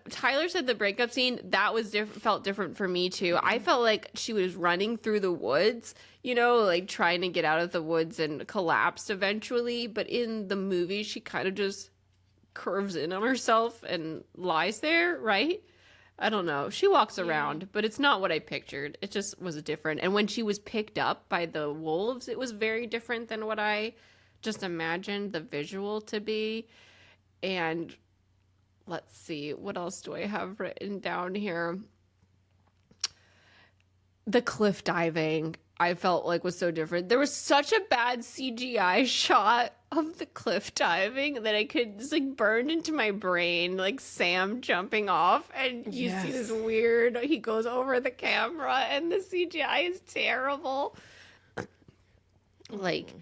Tyler said the breakup scene, that was felt different for me too. I felt like she was running through the woods, you know, like trying to get out of the woods and collapsed eventually. But in the movie, she kind of just curves in on herself and lies there, right? I don't know. She walks around, but it's not what I pictured. It just was different. And when she was picked up by the wolves, it was very different than what I just imagined the visual to be. And let's see, what else do I have written down here? The cliff diving, I felt like was so different. There was such a bad CGI shot of the cliff diving that I could just like burned into my brain, like Sam jumping off, and you see this weird, he goes over the camera and the CGI is terrible. Like,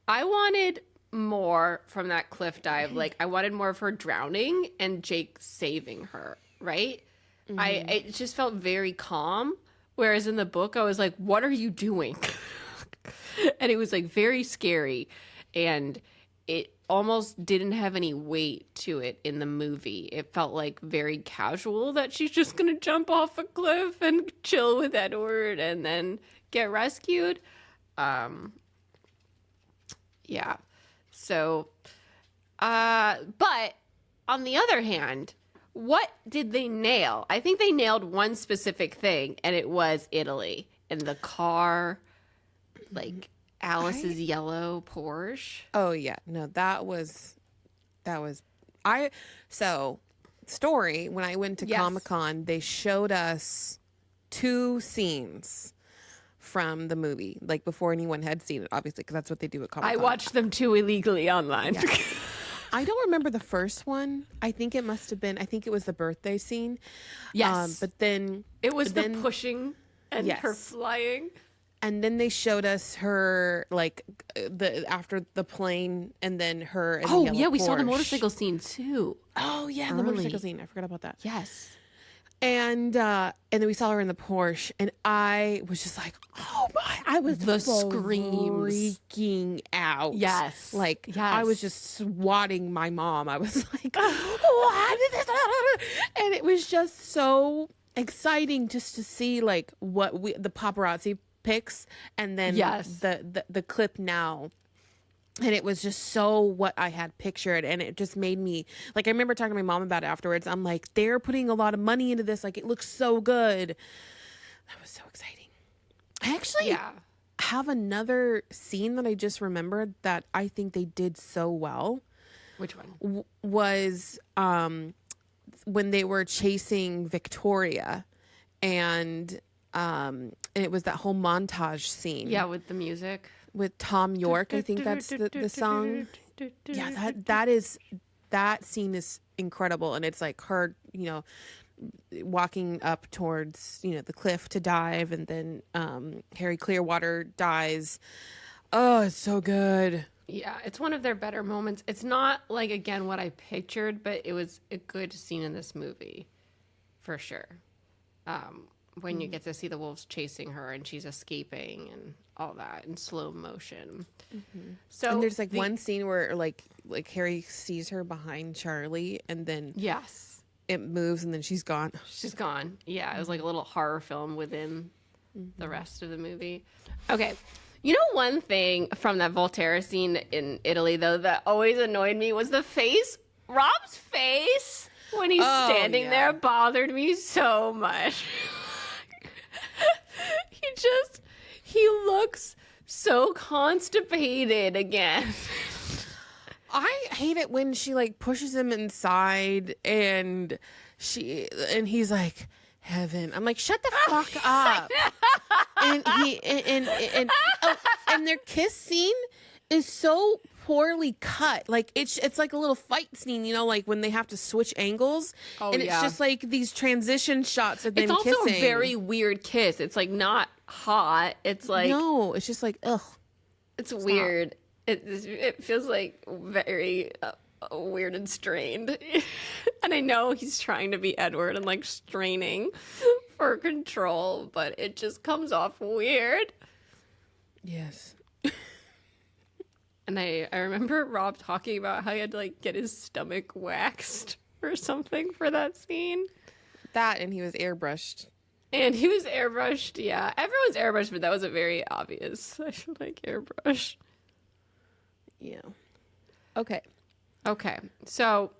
I wanted more from that cliff dive. Like, I wanted more of her drowning and Jake saving her, right? It just felt very calm, whereas in the book I was like, what are you doing? And it was like very scary, and it almost didn't have any weight to it in the movie. It felt like very casual that she's just gonna jump off a cliff and chill with Edward and then get rescued. Yeah. So, but on the other hand, what did they nail? I think they nailed one specific thing, and it was Italy and the car, like Alice's yellow Porsche. Oh yeah, no, story, when I went to Comic-Con, they showed us 2 scenes from the movie, like before anyone had seen it, obviously, because that's what they do at Comic-Con. I watched them too illegally online. Yeah. I don't remember the first one. I think it was the birthday scene. Yes. But then It was the pushing and Yes. her flying. and then they showed us her like after the plane, and then her. In the yellow we saw the Porsche. motorcycle scene too. Oh yeah, the motorcycle scene. I forgot about that. Yes. And then we saw her in the Porsche, and I was just like, "Oh my!" I was The screams. freaking out. Yes. like Yes. I was just swatting my mom. I was like, "What did this?" And it was just so exciting just to see like the paparazzi pics, and then the clip now. And it was just so what I had pictured. And it just made me, like, I remember talking to my mom about it afterwards. I'm like, they're putting a lot of money into this. Like, it looks so good. That was so exciting. I actually have another scene that I just remembered that I think they did so well. Which one? Was when they were chasing Victoria. And it was that whole montage scene. Yeah, with the music. With Tom York, I think that's the song. Yeah, that scene is incredible, and it's like her, walking up towards the cliff to dive, and then Harry Clearwater dies. Oh, it's so good. Yeah, it's one of their better moments. It's not like again what I pictured, but it was a good scene in this movie, for sure. When you get to see the wolves chasing her and she's escaping and all that in slow motion. Mm-hmm. So and there's like one scene where like Harry sees her behind Charlie, and then it moves, and then she's gone. She's gone. Yeah, it was like a little horror film within the rest of the movie. Okay. You know, one thing from that Volterra scene in Italy, though, that always annoyed me was the face. Rob's face when he's standing there bothered me so much. He looks so constipated again. I hate it when she like pushes him inside, and he's like, heaven. I'm like, shut the fuck up. And their kiss scene is so poorly cut. Like it's like a little fight scene, like when they have to switch angles, and it's just like these transition shots of them kissing. It's also a very weird kiss. It's like not hot. It's like no, it's just like ugh. It's weird. It feels like very weird and strained. And I know he's trying to be Edward and like straining for control, but it just comes off weird. Yes. And I remember Rob talking about how he had to like get his stomach waxed or something for that scene. That, and he was airbrushed. Yeah. Everyone's airbrushed, but that was a very obvious, I feel like, airbrush. Yeah. Okay. So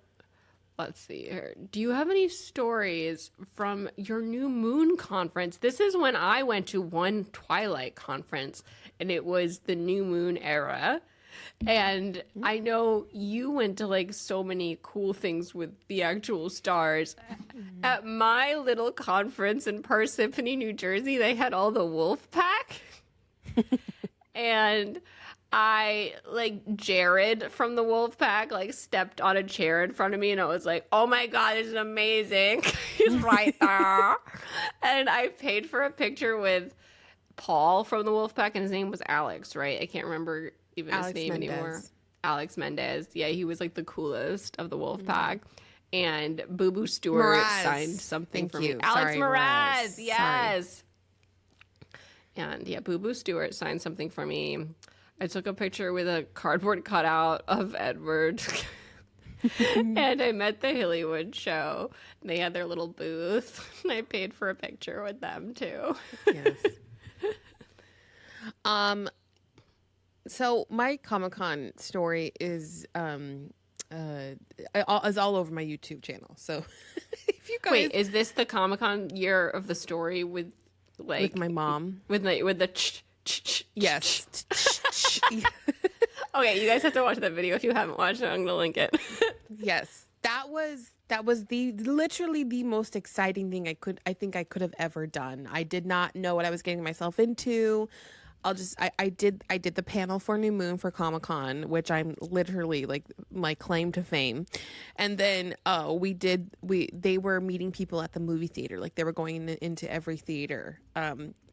let's see here. Do you have any stories from your New Moon conference? This is when I went to one Twilight conference, and it was the New Moon era. And I know you went to like so many cool things with the actual stars. At my little conference in Parsippany, New Jersey, they had all the wolf pack. And I, like, Jared from the wolf pack, like, stepped on a chair in front of me, and I was like, oh my God, this is amazing. He's right there. And I paid for a picture with Paul from the wolf pack, and his name was Alex, right? I can't remember even his name anymore. Alex Mendez. Yeah, he was like the coolest of the wolf pack. And Boo Boo Stewart signed something for me. Alex Mraz, yes. And yeah, Boo Boo Stewart signed something for me. I took a picture with a cardboard cutout of Edward. And I met the Hillywood show. They had their little booth. And I paid for a picture with them too. Yes. So my Comic-Con story is all over my YouTube channel. So if you guys wait, is this the Comic-Con year of the story with like with my mom with the yes. Okay, you guys have to watch that video if you haven't watched it. I'm gonna link it. Yes, that was that was literally the most exciting thing I think I could have ever done. I did not know what I was getting myself into. I did the panel for New Moon for Comic-Con, which I'm literally like my claim to fame. And then they were meeting people at the movie theater. Like they were going into every theater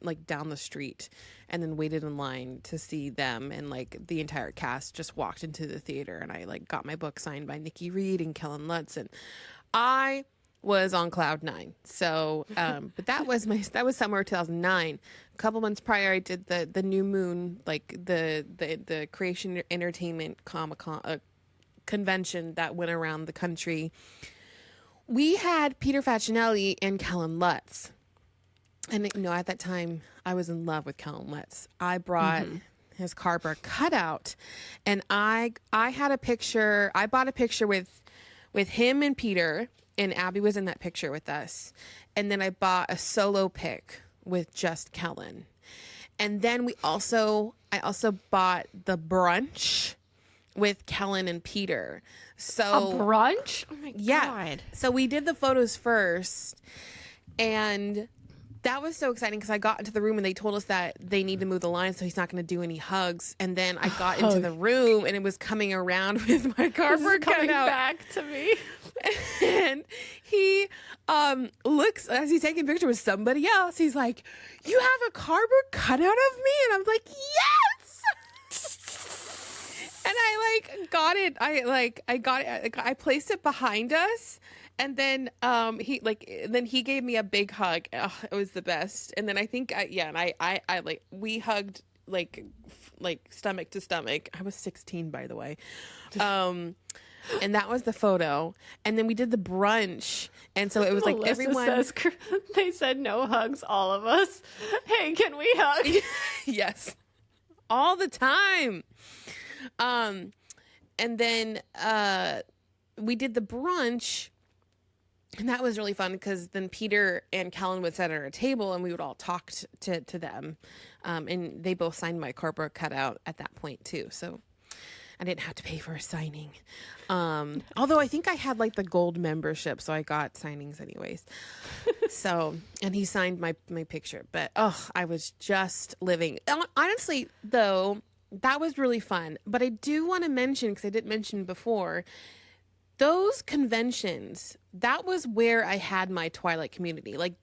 like down the street, and then waited in line to see them, and like the entire cast just walked into the theater, and I like got my book signed by Nikki Reed and Kellen Lutz, and I was on cloud nine. So but that was summer 2009. A couple months prior, I did the New Moon, like the Creation Entertainment Comic-Con convention that went around the country. We had Peter Facinelli and Kellen Lutz. And at that time I was in love with Kellen Lutz. I brought his cardboard cutout, and I had a picture. I bought a picture with him and Peter, and Abby was in that picture with us. And then I bought a solo pic with just Kellen. And then I also bought the brunch with Kellen and Peter. So a brunch? Oh my God. So we did the photos first, and that was so exciting because I got into the room and they told us that they need to move the line, so he's not going to do any hugs. And then I got into the room and it was coming around with my cardboard coming cutout back to me. And he looks, as he's taking a picture with somebody else, he's like, "You have a cardboard cutout of me?" And I'm like, "Yes." And I got it. I placed it behind us. And then he gave me a big hug. Oh, it was the best. And then I think we hugged like stomach to stomach. I was 16, by the way. And that was the photo. And then we did the brunch. And so it was Melissa like everyone says, they said no hugs, all of us. Hey, can we hug? Yes. All the time. And then we did the brunch. And that was really fun because then Peter and Kellen would sit at our table and we would all talk to them. And they both signed my cardboard cutout at that point too. So I didn't have to pay for a signing. Although I think I had like the gold membership, so I got signings anyways. So, and he signed my picture. But I was just living. Honestly, though, that was really fun. But I do want to mention, because I didn't mention before, those conventions, that was where I had my Twilight community. Like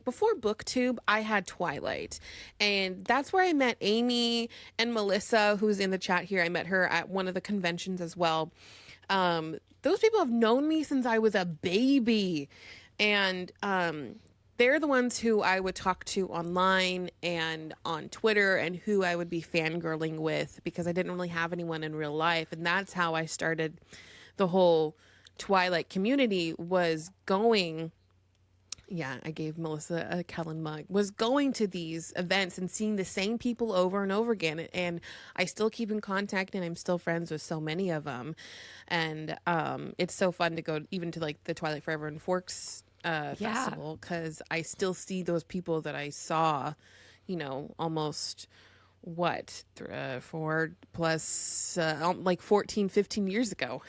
before BookTube, I had Twilight. And that's where I met Amy and Melissa, who's in the chat here. I met her at one of the conventions as well. Those people have known me since I was a baby. And they're the ones who I would talk to online and on Twitter, and who I would be fangirling with because I didn't really have anyone in real life. And that's how I started the whole Twilight community, was going, I gave Melissa a Kellen mug, was going to these events and seeing the same people over and over again. And I still keep in contact, and I'm still friends with so many of them. And it's so fun to go even to like the Twilight Forever and Forks festival, because I still see those people that I saw, almost 4 plus like 14, 15 years ago.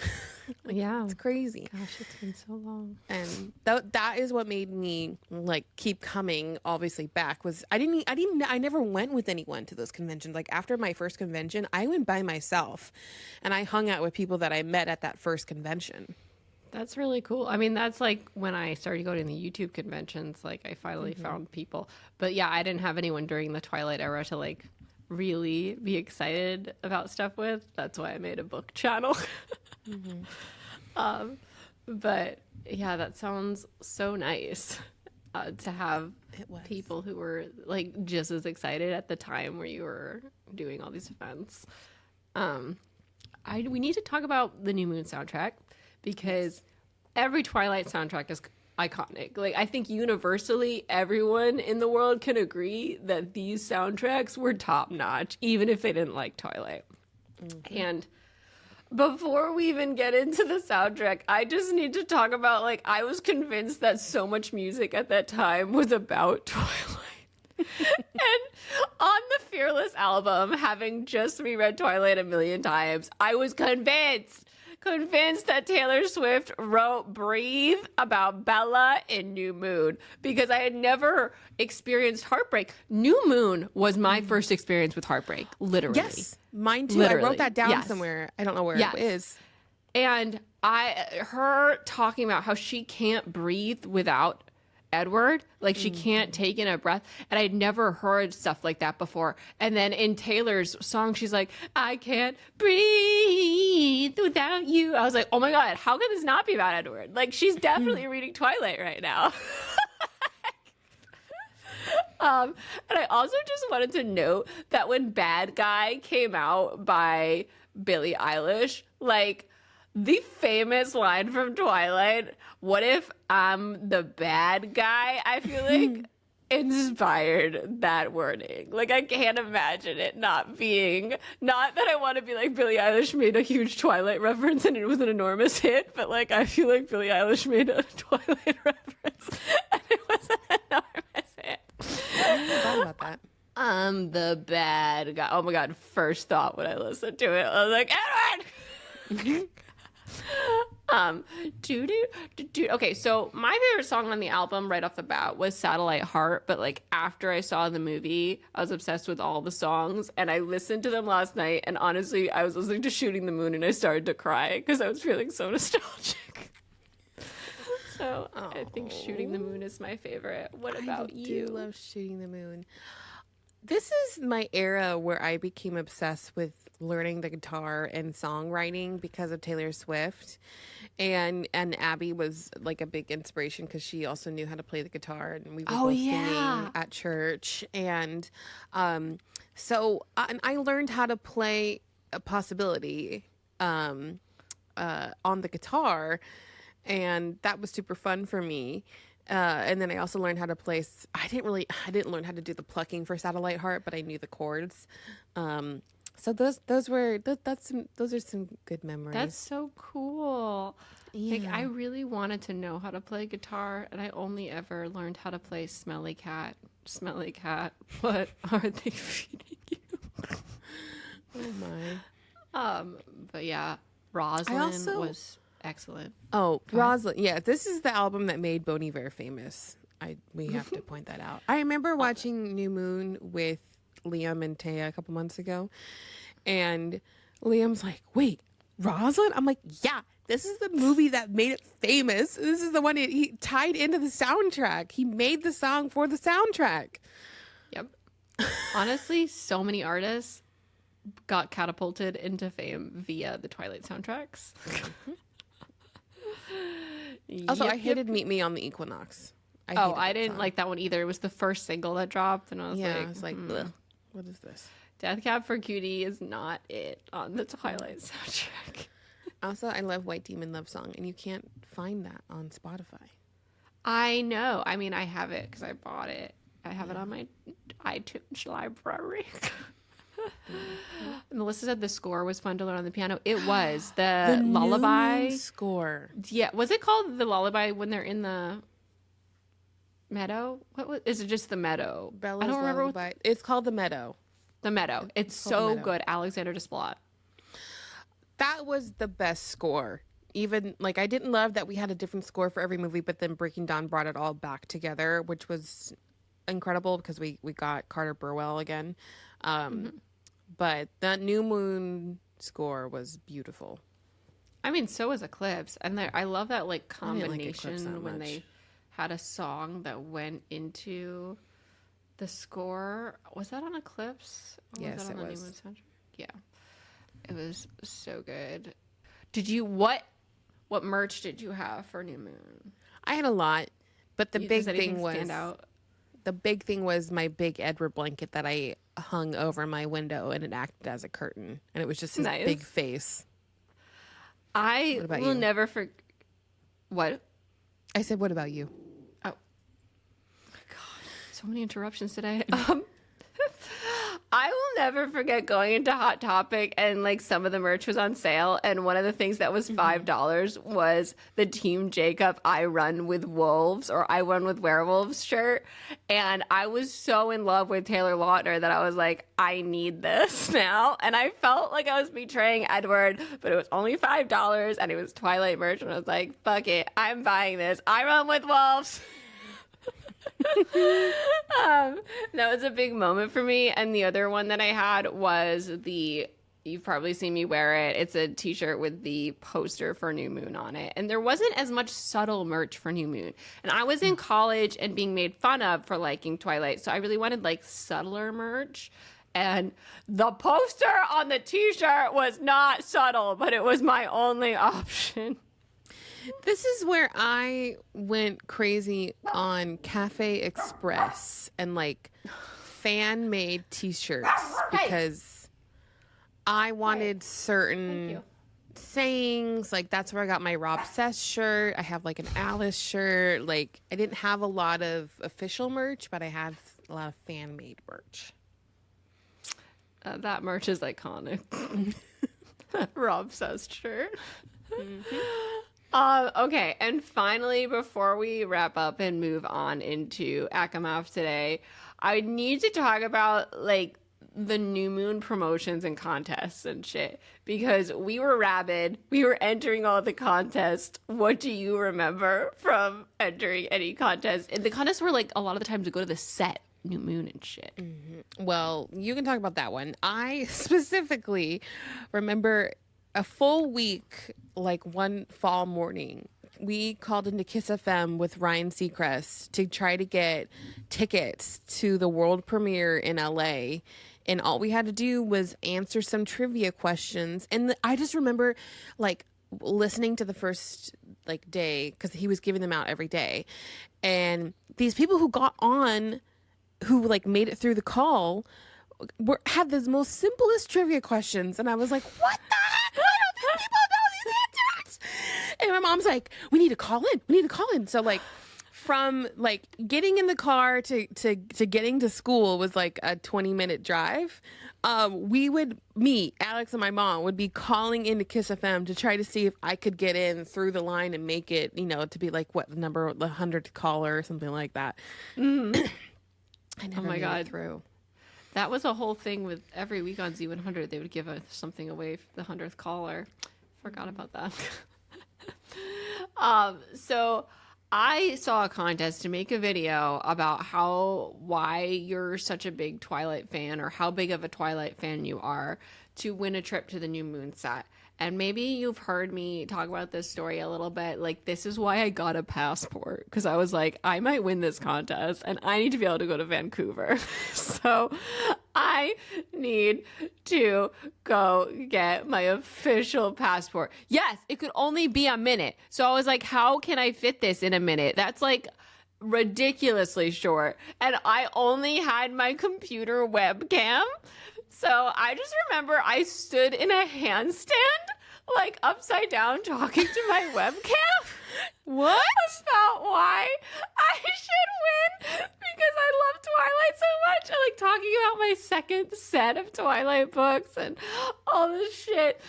It's crazy. Gosh, it's been so long. And that is what made me like keep coming obviously back. Was I never went with anyone to those conventions. Like after my first convention, I went by myself, and I hung out with people that I met at that first convention. That's really cool. I mean, that's like when I started going to the YouTube conventions, like I finally found people. But yeah, I didn't have anyone during the Twilight era to like really be excited about stuff with. That's why I made a book channel. But yeah, that sounds so nice to have people who were like just as excited at the time where you were doing all these events. We need to talk about the New Moon soundtrack, because every Twilight soundtrack is iconic. Like I think universally everyone in the world can agree that these soundtracks were top notch, even if they didn't like Twilight. And before we even get into the soundtrack, I just need to talk about, like, I was convinced that so much music at that time was about Twilight. And on the Fearless album, having just reread Twilight a million times, I was convinced convinced that Taylor Swift wrote Breathe about Bella in New Moon because I had never experienced heartbreak. New Moon was my first experience with heartbreak, literally. Yes, mine too. Literally. I wrote that down Yes. somewhere. I don't know where Yes. it is. And her talking about how she can't breathe without Edward, like she can't take in a breath. And I'd never heard stuff like that before. And then in Taylor's song, she's like, I can't breathe without you. I was like, oh my God, how could this not be about Edward? Like she's definitely reading Twilight right now. And I also just wanted to note that when Bad Guy came out by Billie Eilish, like the famous line from Twilight, what if I'm the bad guy? I feel like inspired that wording. Like I can't imagine it not being, not that I want to be like Billie Eilish made a huge Twilight reference and it was an enormous hit, but like I feel like Billie Eilish made a Twilight reference and it was an enormous hit. I thought about that. I'm the bad guy. Oh my God. First thought when I listened to it, I was like, Edward! Okay, so my favorite song on the album right off the bat was Satellite Heart, but like after I saw the movie, I was obsessed with all the songs and I listened to them last night and honestly, I was listening to Shooting the Moon and I started to cry because I was feeling so nostalgic. So I think Shooting the Moon is my favorite. What about you? I do love Shooting the Moon. This is my era where I became obsessed with learning the guitar and songwriting because of Taylor Swift. And Abby was like a big inspiration because she also knew how to play the guitar and we were both singing at church. And so I learned how to play a Possibility on the guitar. And that was super fun for me. And then I also learned how to play. I didn't learn how to do the plucking for Satellite Heart, but I knew the chords. So those are some good memories. That's so cool. Yeah. Like I really wanted to know how to play guitar, and I only ever learned how to play Smelly Cat. Smelly Cat, what are they feeding you? Oh my. But yeah, Rosalind was excellent. Oh, Rosalind. Yeah, this is the album that made Bon Iver famous. We have to point that out. I remember watching New Moon with Liam and Taya a couple months ago, and Liam's like, wait, Rosalind? I'm like, yeah, this is the movie that made it famous. This is the one he tied into the soundtrack. He made the song for the soundtrack. Yep. Honestly, so many artists got catapulted into fame via the Twilight soundtracks. Also, I hated Meet Me on the Equinox. I didn't like that one either. It was the first single that dropped, and I was like, ugh, what is this? Death Cab for Cutie is not it on the Twilight soundtrack. Also, I love White Demon Love Song, and you can't find that on Spotify. I know. I mean, I have it because I bought it. I have it on my iTunes library. Melissa said the score was fun to learn on the piano. It was. The lullaby score. Yeah. Was it called the lullaby when they're in the meadow? Is it just the meadow? Bella's I don't remember lullaby. It's called The Meadow. The Meadow. It's so good. Alexander Desplat. That was the best score. Even like I didn't love that we had a different score for every movie, but then Breaking Dawn brought it all back together, which was incredible because we got Carter Burwell again. But that New Moon score was beautiful. I mean, so was Eclipse, and I love that like combination when they had a song that went into the score. Was that on Eclipse? Or yes, was that on it the was. New Moon soundtrack? Yeah, it was so good. Did you what merch did you have for New Moon? I had a lot, but the big thing was stand out? The big thing was my big Edward blanket that I hung over my window, and it acted as a curtain, and it was just his big face. I will never forget. What? I said, what about you? Oh my God, so many interruptions today. I will never forget going into Hot Topic and like some of the merch was on sale, and one of the things that was $5 was the Team Jacob I Run with Wolves or I Run with Werewolves shirt. And I was so in love with Taylor Lautner that I was like, I need this now. And I felt like I was betraying Edward, but it was only $5 and it was Twilight merch, and I was like, fuck it, I'm buying this. I Run with Wolves. That was a big moment for me. And the other one that I had was you've probably seen me wear it. It's a t-shirt with the poster for New Moon on it. And there wasn't as much subtle merch for New Moon. And I was in college and being made fun of for liking Twilight. So I really wanted like subtler merch. And the poster on the t-shirt was not subtle, but it was my only option. This is where I went crazy on Cafe Express and like fan made t-shirts because I wanted certain sayings. Like that's where I got my Rob Sess shirt. I have like an Alice shirt. Like I didn't have a lot of official merch, but I had a lot of fan made merch. That merch is iconic. Rob Sess shirt. Mm-hmm. Okay, and finally, before we wrap up and move on into ACOMAF today, I need to talk about like the New Moon promotions and contests and shit, because we were rabid. We were entering all the contests. What do you remember from entering any contest? And the contests were like a lot of the time to go to the set. New Moon and shit. Mm-hmm. Well, you can talk about that one. I specifically remember a full week, like one fall morning, we called into Kiss FM with Ryan Seacrest to try to get tickets to the world premiere in LA. And all we had to do was answer some trivia questions. And I just remember like listening to the first like day, because he was giving them out every day. And these people who got on, who like made it through the call, had the most simplest trivia questions. And I was like, what the heck? Why don't these people know these answers? And my mom's like, we need to call in. We need to call in. So like from like getting in the car to getting to school was like a 20-minute drive. Alex and my mom would be calling into Kiss FM to try to see if I could get in through the line and make it, you know, to be like the 100th caller or something like that. Mm-hmm. I never made it through. That was a whole thing with every week on Z100. They would give something away for the 100th caller. Forgot about that. So I saw a contest to make a video about why you're such a big Twilight fan, or how big of a Twilight fan you are, to win a trip to the New Moon set. And maybe you've heard me talk about this story a little bit. Like, this is why I got a passport, because I was like, I might win this contest and I need to be able to go to Vancouver. So I need to go get my official passport. Yes, it could only be a minute. So I was like, how can I fit this in a minute? That's like ridiculously short. And I only had my computer webcam. So I just remember I stood in a handstand, like upside down, talking to my webcam. What? About why I should win, because I love Twilight so much. I like talking about my second set of Twilight books and all this shit.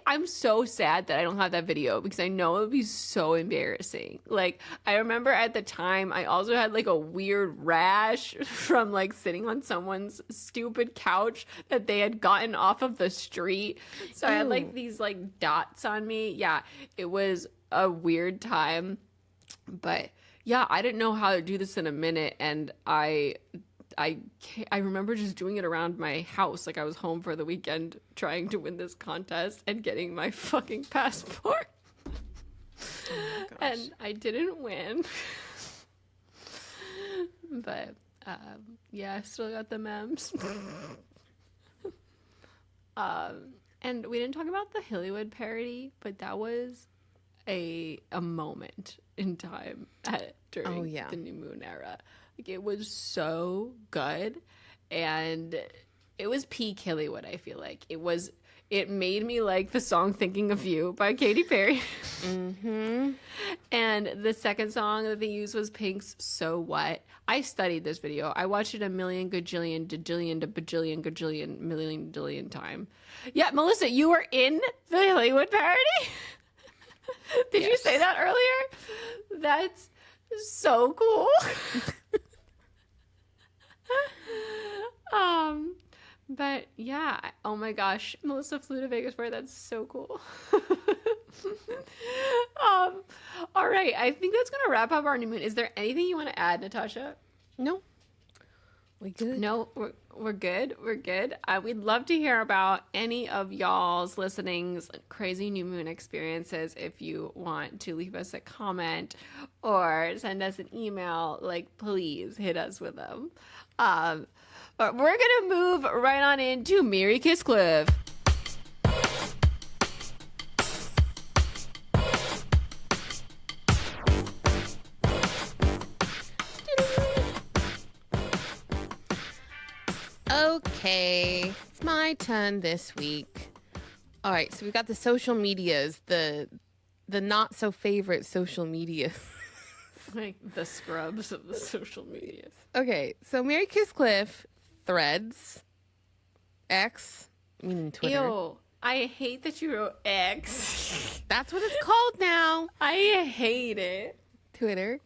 I'm so sad that I don't have that video, because I know it would be so embarrassing. Like, I remember at the time I also had like a weird rash from like sitting on someone's stupid couch that they had gotten off of the street. So I had like these like dots on me. Yeah, it was a weird time, but yeah, I didn't know how to do this in a minute, and I remember just doing it around my house. Like, I was home for the weekend trying to win this contest and getting my fucking passport. Oh, and I didn't win. But yeah, I still got the memes. And we didn't talk about the Hillywood parody, but that was a moment in time during the New Moon era. Like, it was so good, and it was peak Hillywood. I feel like it made me like the song "Thinking of You" by Katy Perry. Mm-hmm. And the second song that they used was Pink's "So What." I studied this video. I watched it a million, gajillion, dajillion, bajillion, gajillion, million, dillion time. Yeah, Melissa, you were in the Hollywood parody? Did you say that earlier? That's so cool. But yeah, oh my gosh, Melissa flew to Vegas for it. That's so cool. All right, I think that's gonna wrap up our new moon. Is there anything you want to add, Natasha? No. We good? No, we're good. We're good. We'd love to hear about any of y'all's listening's crazy new moon experiences. If you want to leave us a comment or send us an email, like, please hit us with them. We're gonna move right on into Mary Kisscliff. Okay, it's my turn this week. All right, so we got the social medias, the not so favorite social media. Like the scrubs of the social media. Okay, so Mary Kisscliff, Threads, X, meaning Twitter. Ew, I hate that you wrote X. That's what it's called now. I hate it. Twitter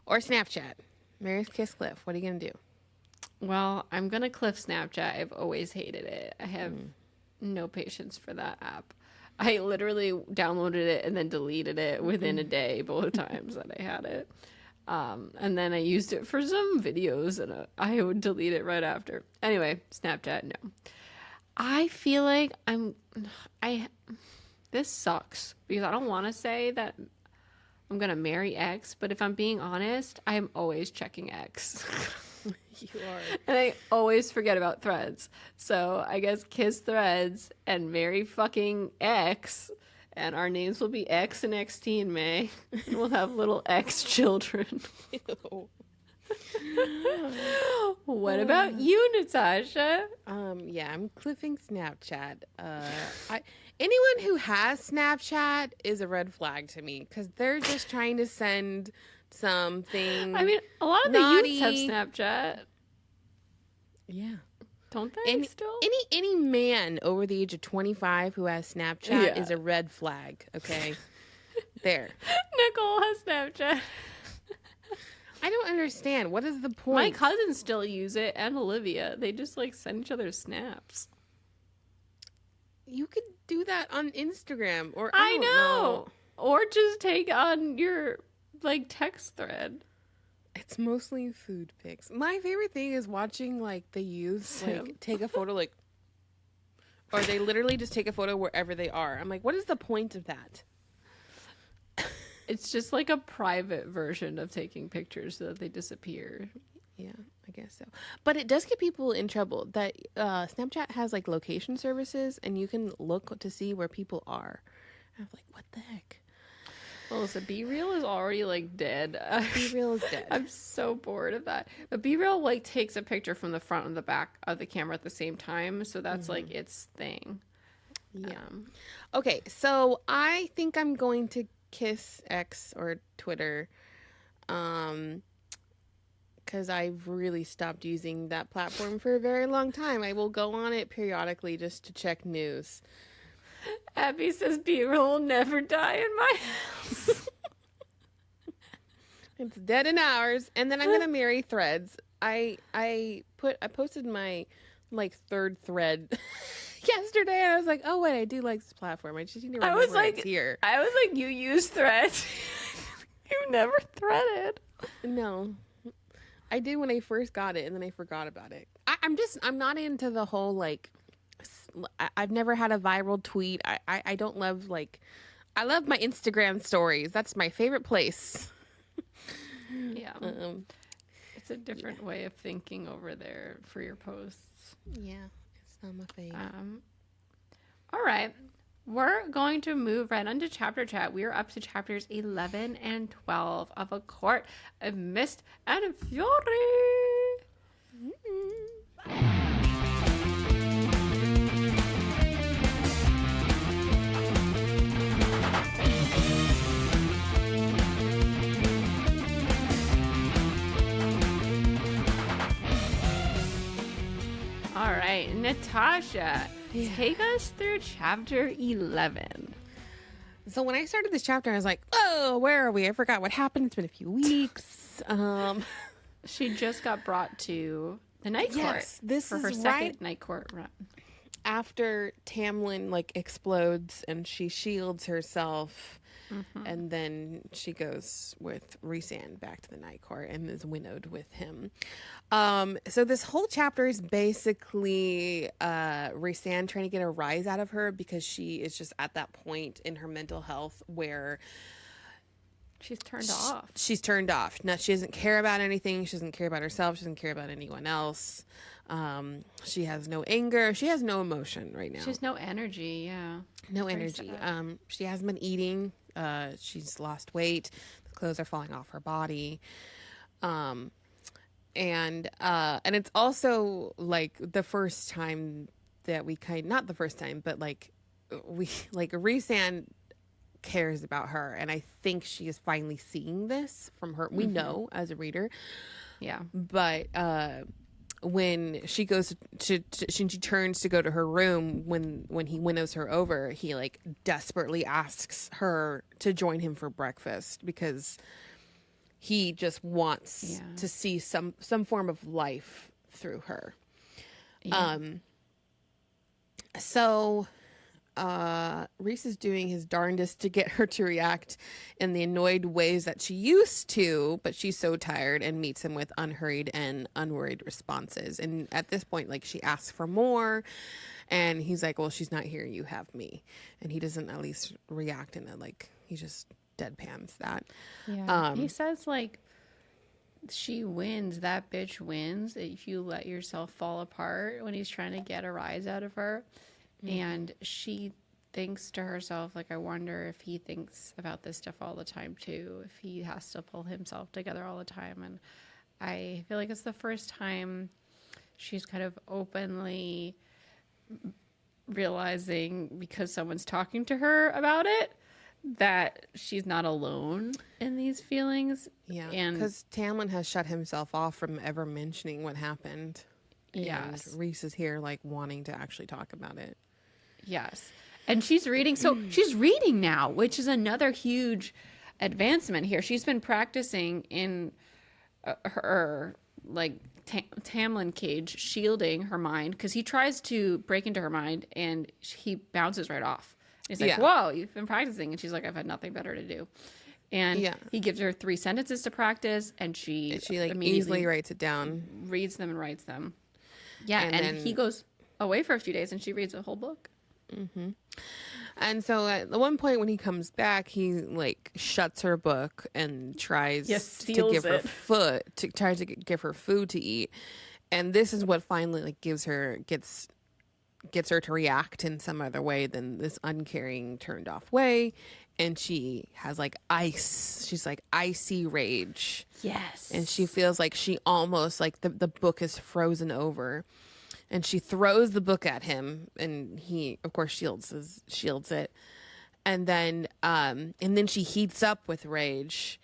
or Snapchat. Mary Kisscliff, what are you gonna do? Well, I'm gonna cliff Snapchat. I've always hated it. I have no patience for that app. I literally downloaded it and then deleted it within a day both times that I had it. And then I used it for some videos and I would delete it right after. Anyway, Snapchat, no. I feel like this sucks because I don't want to say that I'm going to marry X, but if I'm being honest, I'm always checking X. You are. And I always forget about Threads. So I guess kiss Threads and marry fucking X. And our names will be X and XT in May. And we'll have little X children. What about you, Natasha? Yeah, I'm cliffing Snapchat. Anyone who has Snapchat is a red flag to me because they're just trying to send something. I mean, a lot of the naughty. youths have Snapchat. Yeah. Don't they still? Any man over the age of 25 who has Snapchat is a red flag, okay? There. Nicole has Snapchat. I don't understand. What is the point? My cousins still use it, and Olivia. They just like send each other snaps. You could do that on Instagram or I don't know. Or just take on your like text thread. It's mostly food pics. My favorite thing is watching like the youths like take a photo like, or they literally just take a photo wherever they are. I'm like, what is the point of that? It's just like a private version of taking pictures so that they disappear. Yeah, I guess so. But it does get people in trouble that Snapchat has like location services and you can look to see where people are. And I'm like, what the heck? Well, listen, Be Real is already like dead. Be Real is dead. I'm so bored of that. But Be Real like takes a picture from the front and the back of the camera at the same time. So that's like its thing. Yeah. Okay, so I think I'm going to kiss X or Twitter because I've really stopped using that platform for a very long time. I will go on it periodically just to check news. Abby says Be Real will never die in my house. It's dead in ours. And then I'm gonna marry Threads. I posted my like third thread yesterday and I was like, oh wait, I do like this platform. I just need to remember it's here. I was like, you use Threads. You never threaded. No. I did when I first got it and then I forgot about it. I'm not into the whole like I've never had a viral tweet. I don't love like I love my Instagram stories. That's my favorite place. Yeah. It's a different way of thinking over there for your posts. Yeah, it's not my favorite. All right. We're going to move right on to chapter chat. We are up to chapters 11 and 12 of A Court of Mist and Fury. All right, Natasha, take us through chapter 11. So when I started this chapter, I was like, oh, where are we? I forgot what happened. It's been a few weeks. She just got brought to the night court for her second night court run. After Tamlin like explodes and she shields herself, and then she goes with Rhysand back to the night court and is winnowed with him. So this whole chapter is basically Rhysand trying to get a rise out of her because she is just at that point in her mental health where she's turned off. She's turned off. Now, she doesn't care about anything. She doesn't care about herself. She doesn't care about anyone else. She has no anger. She has no emotion right now. She has no energy. Yeah. No energy. She hasn't been eating. She's lost weight. The clothes are falling off her body. And it's also like the first time that we not the first time, but like Rhysand cares about her, and I think she is finally seeing this from her. We know as a reader. Yeah. But when she goes she turns to go to her room, when he winnows her over, he like desperately asks her to join him for breakfast because he just wants to see some form of life through her. Yeah. So Rhys is doing his darndest to get her to react in the annoyed ways that she used to, but she's so tired and meets him with unhurried and unworried responses. And at this point, like, she asks for more, and he's like, well, she's not here, you have me. And he doesn't at least react in it, like, he just deadpans that. Yeah. He says, like, she wins, that bitch wins if you let yourself fall apart, when he's trying to get a rise out of her. And she thinks to herself, like, I wonder if he thinks about this stuff all the time too, if he has to pull himself together all the time. And I feel like it's the first time she's kind of openly realizing, because someone's talking to her about it, that she's not alone in these feelings. Yeah, because Tamlin has shut himself off from ever mentioning what happened. Yes. And Rhys is here, like, wanting to actually talk about it. Yes. And she's reading. So she's reading now, which is another huge advancement here. She's been practicing in her, like, Tamlin cage, shielding her mind, because he tries to break into her mind and he bounces right off. He's like, whoa, you've been practicing. And she's like, I've had nothing better to do. And he gives her 3 sentences to practice, and she like easily writes it down, reads them and writes them. Yeah. And then he goes away for a few days and she reads a whole book. Mm-hmm. And so at the one point when he comes back, he like shuts her book and tries to give her tries to give her food to eat. And this is what finally like gets her to react in some other way than this uncaring, turned off way. And she has like she's like icy rage. Yes. And she feels like she almost like the book is frozen over. And she throws the book at him, and he, of course, shields it. And then she heats up with rage.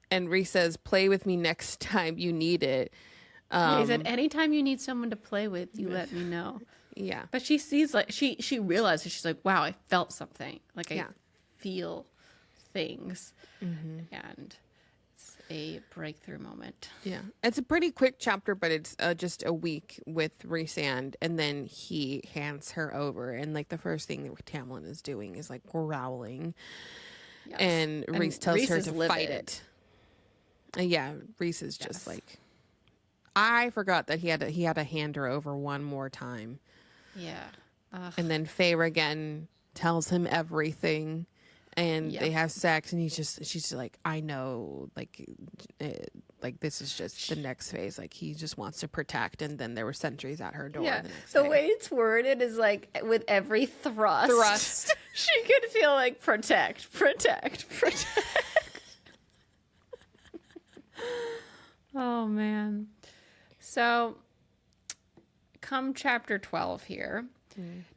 And Rhys says, play with me next time you need it. He said, anytime you need someone to play with, you let me know. Yeah. But she sees, like, she realizes, she's like, wow, I felt something. Like, I feel things. Mm-hmm. And it's a breakthrough moment. Yeah. It's a pretty quick chapter, but it's just a week with Rhysand, and then he hands her over. And, like, the first thing that Tamlin is doing is, like, growling. Yes. And Rhys tells her to fight it. Yeah, Rhys is just like, I forgot that he had to hand her over one more time. Yeah. And then Feyre again tells him everything, and they have sex, and she's just like, I know, like this is just the next phase. Like, he just wants to protect, and then there were sentries at her door. Yeah. The next the day. way it's worded is like, with every thrust, she could feel like protect. Oh man. So come chapter 12 here,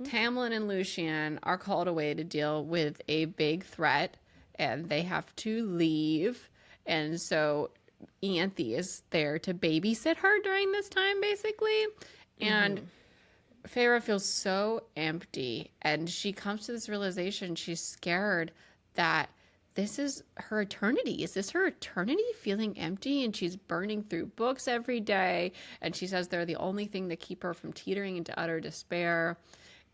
Tamlin and Lucien are called away to deal with a big threat, and they have to leave. And so Anthe is there to babysit her during this time, basically. And Feyre feels so empty, and she comes to this realization. She's scared that this is her eternity. Is this her eternity, feeling empty? And she's burning through books every day, and she says they're the only thing that keep her from teetering into utter despair.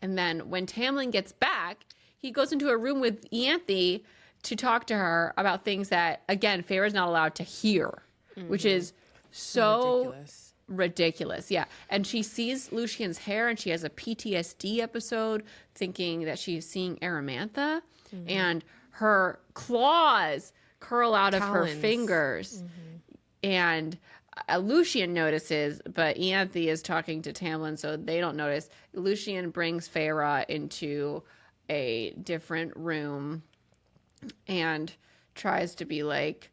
And then when Tamlin gets back, he goes into a room with Ianthe to talk to her about things that, again, Feyre's not allowed to hear, which is so ridiculous. Yeah. And she sees Lucien's hair, and she has a PTSD episode thinking that she's seeing Aramantha, and her claws curl out of her fingers. And Lucien notices, but Ianthe is talking to Tamlin, so they don't notice. Lucien brings Feyre into a different room and tries to be like,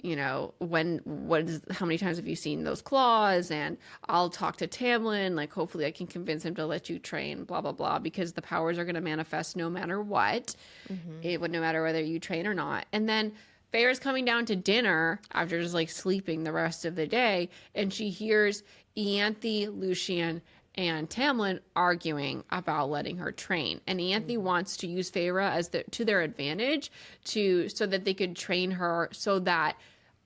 you know, how many times have you seen those claws? And I'll talk to Tamlin, like, hopefully I can convince him to let you train, blah, blah, blah, because the powers are going to manifest no matter what, no matter whether you train or not. And then Feyre's coming down to dinner after just like sleeping the rest of the day, and she hears Ianthe, Lucien, and Tamlin arguing about letting her train. And Ianthe wants to use Feyre to their advantage so that they could train her so that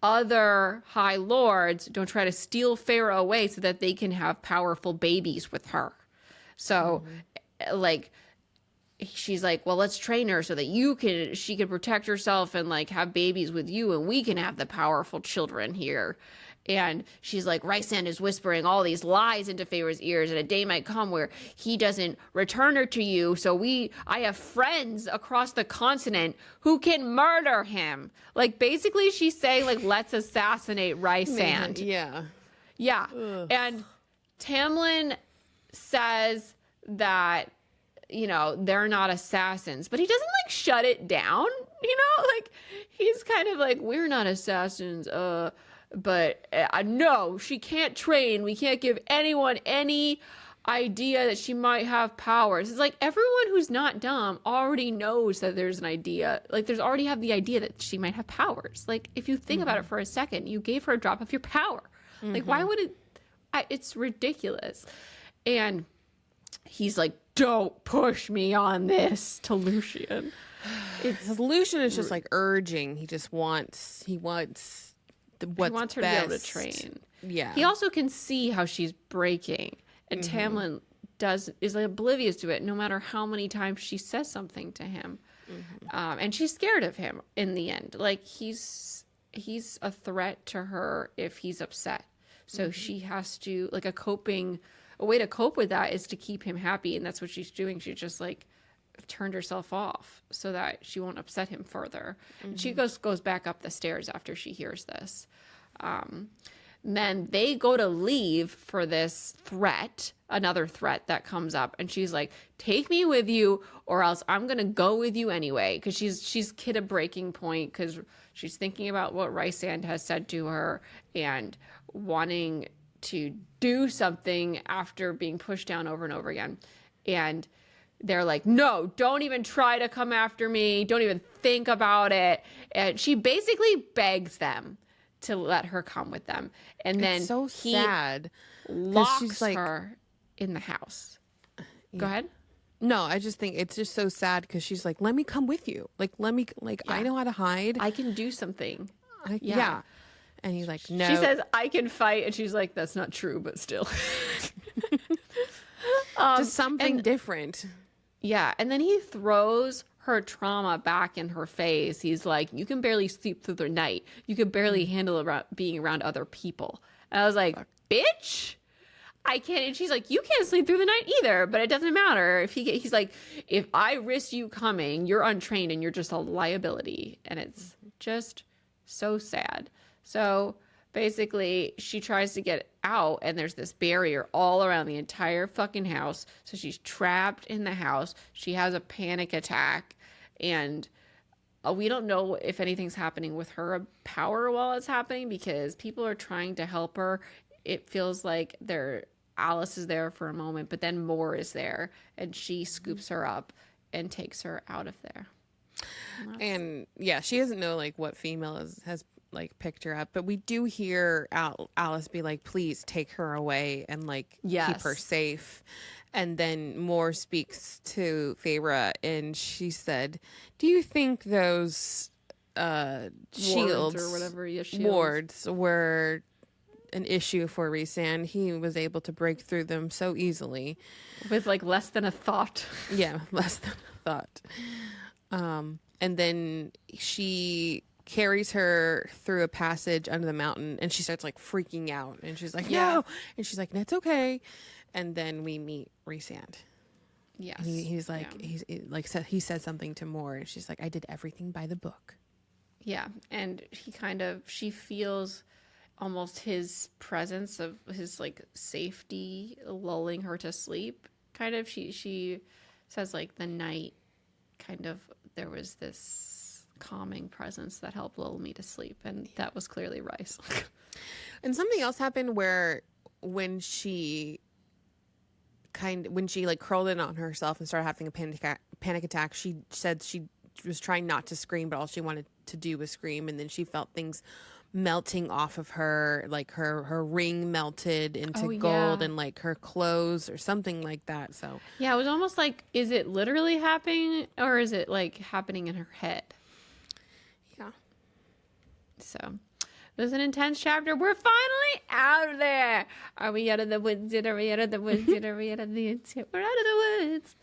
other High Lords don't try to steal Feyre away so that they can have powerful babies with her. So, like, she's like, well, let's train her so that she can protect herself and like have babies with you, and we can have the powerful children here. And she's like, Rysand is whispering all these lies into Feyre's ears, and a day might come where he doesn't return her to you. So I have friends across the continent who can murder him. Like, basically she's saying, like, let's assassinate Rysand. Yeah. Yeah. Ugh. And Tamlin says that, you know, they're not assassins, but he doesn't like shut it down, you know, like he's kind of like, we're not assassins, but no, she can't train. We can't give anyone any idea that she might have powers. It's like everyone who's not dumb already knows that there's an idea. Like there's already have the idea that she might have powers. Like if you think about it for a second, you gave her a drop of your power. Like why would it? It's ridiculous. And he's like, don't push me on this to Lucien. Lucien is just like urging. He wants what's her to be able to train. Yeah. He also can see how she's breaking, and Tamlin is like oblivious to it no matter how many times she says something to him. And she's scared of him in the end. Like he's a threat to her if he's upset. So she has to, like, a way to cope with that is to keep him happy, and that's what she's doing. She just like turned herself off so that she won't upset him further. And she goes back up the stairs after she hears this. Then they go to leave for this threat, another threat that comes up, and she's like, take me with you or else I'm gonna go with you anyway, because she's hit a breaking point because she's thinking about what Rysand has said to her and wanting to do something after being pushed down over and over again. And they're like, no, don't even try to come after me. Don't even think about it. And she basically begs them to let her come with them. And then it's so sad. Locks her in the house. Go ahead. No, I just think it's just so sad because she's like, let me come with you. Like, I know how to hide. I can do something. Yeah. And he's like, no. She says, I can fight. And she's like, that's not true, but still. Just something different. Yeah. And then he throws her trauma back in her face. He's like, you can barely sleep through the night. You can barely handle being around other people. And I was like, bitch, I can't. And she's like, you can't sleep through the night either, but it doesn't matter. He's like, if I risk you coming, you're untrained and you're just a liability. And it's just so sad. So basically she tries to get out, and there's this barrier all around the entire fucking house. So she's trapped in the house. She has a panic attack, and we don't know if anything's happening with her power while it's happening because people are trying to help her. It feels like Alice is there for a moment, but then Moore is there, and she scoops her up and takes her out of there. And yeah, she doesn't know like what female has like picked her up, but we do hear Alice be like, please take her away and like keep her Yes. safe. And then Moore speaks to Feyre and she said, do you think those shields or whatever, shields. wards were an issue for Rhysand? He was able to break through them so easily with like less than a thought. Yeah, less than a thought. And then she carries her through a passage under the mountain and she starts like freaking out and she's like, no, and she's like, that's okay. And then we meet Rhysand. Yes. And he's like, he says something to Moore and she's like, I did everything by the book. Yeah. And she feels almost his presence of his like safety lulling her to sleep. Kind of, she says like the night kind of, there was this calming presence that helped lull me to sleep. And that was clearly Rhys. And something else happened where when she like curled in on herself and started having a panic attack, she said she was trying not to scream, but all she wanted to do was scream. And then she felt things melting off of her, like her ring melted into gold and like her clothes or something like that. So yeah, it was almost like, is it literally happening or is it like happening in her head? Yeah. So it was an intense chapter. We're finally out of there. Are we out of the woods yet? Are we out of the woods yet? Are we out of the woods yet? We're out of the woods.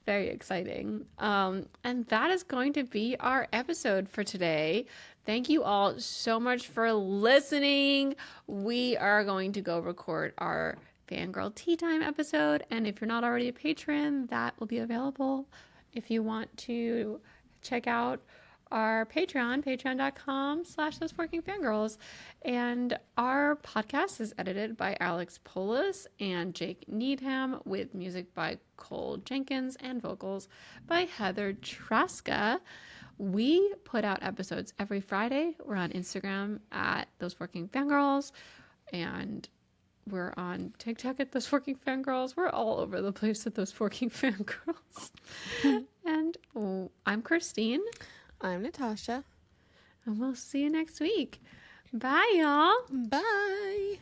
Very exciting. And that is going to be our episode for today. Thank you all so much for listening. We are going to go record our Fangirl Tea Time episode. And if you're not already a patron, that will be available. If you want to check out our Patreon, patreon.com/thoseworkingfangirls. And our podcast is edited by Alex Polis and Jake Needham with music by Cole Jenkins and vocals by Heather Traska. We put out episodes every Friday. We're on Instagram at Those Working Fangirls, and we're on TikTok at Those Working Fangirls. We're all over the place at Those Working Fangirls. And I'm Christine. I'm Natasha. And we'll see you next week. Bye, y'all. Bye.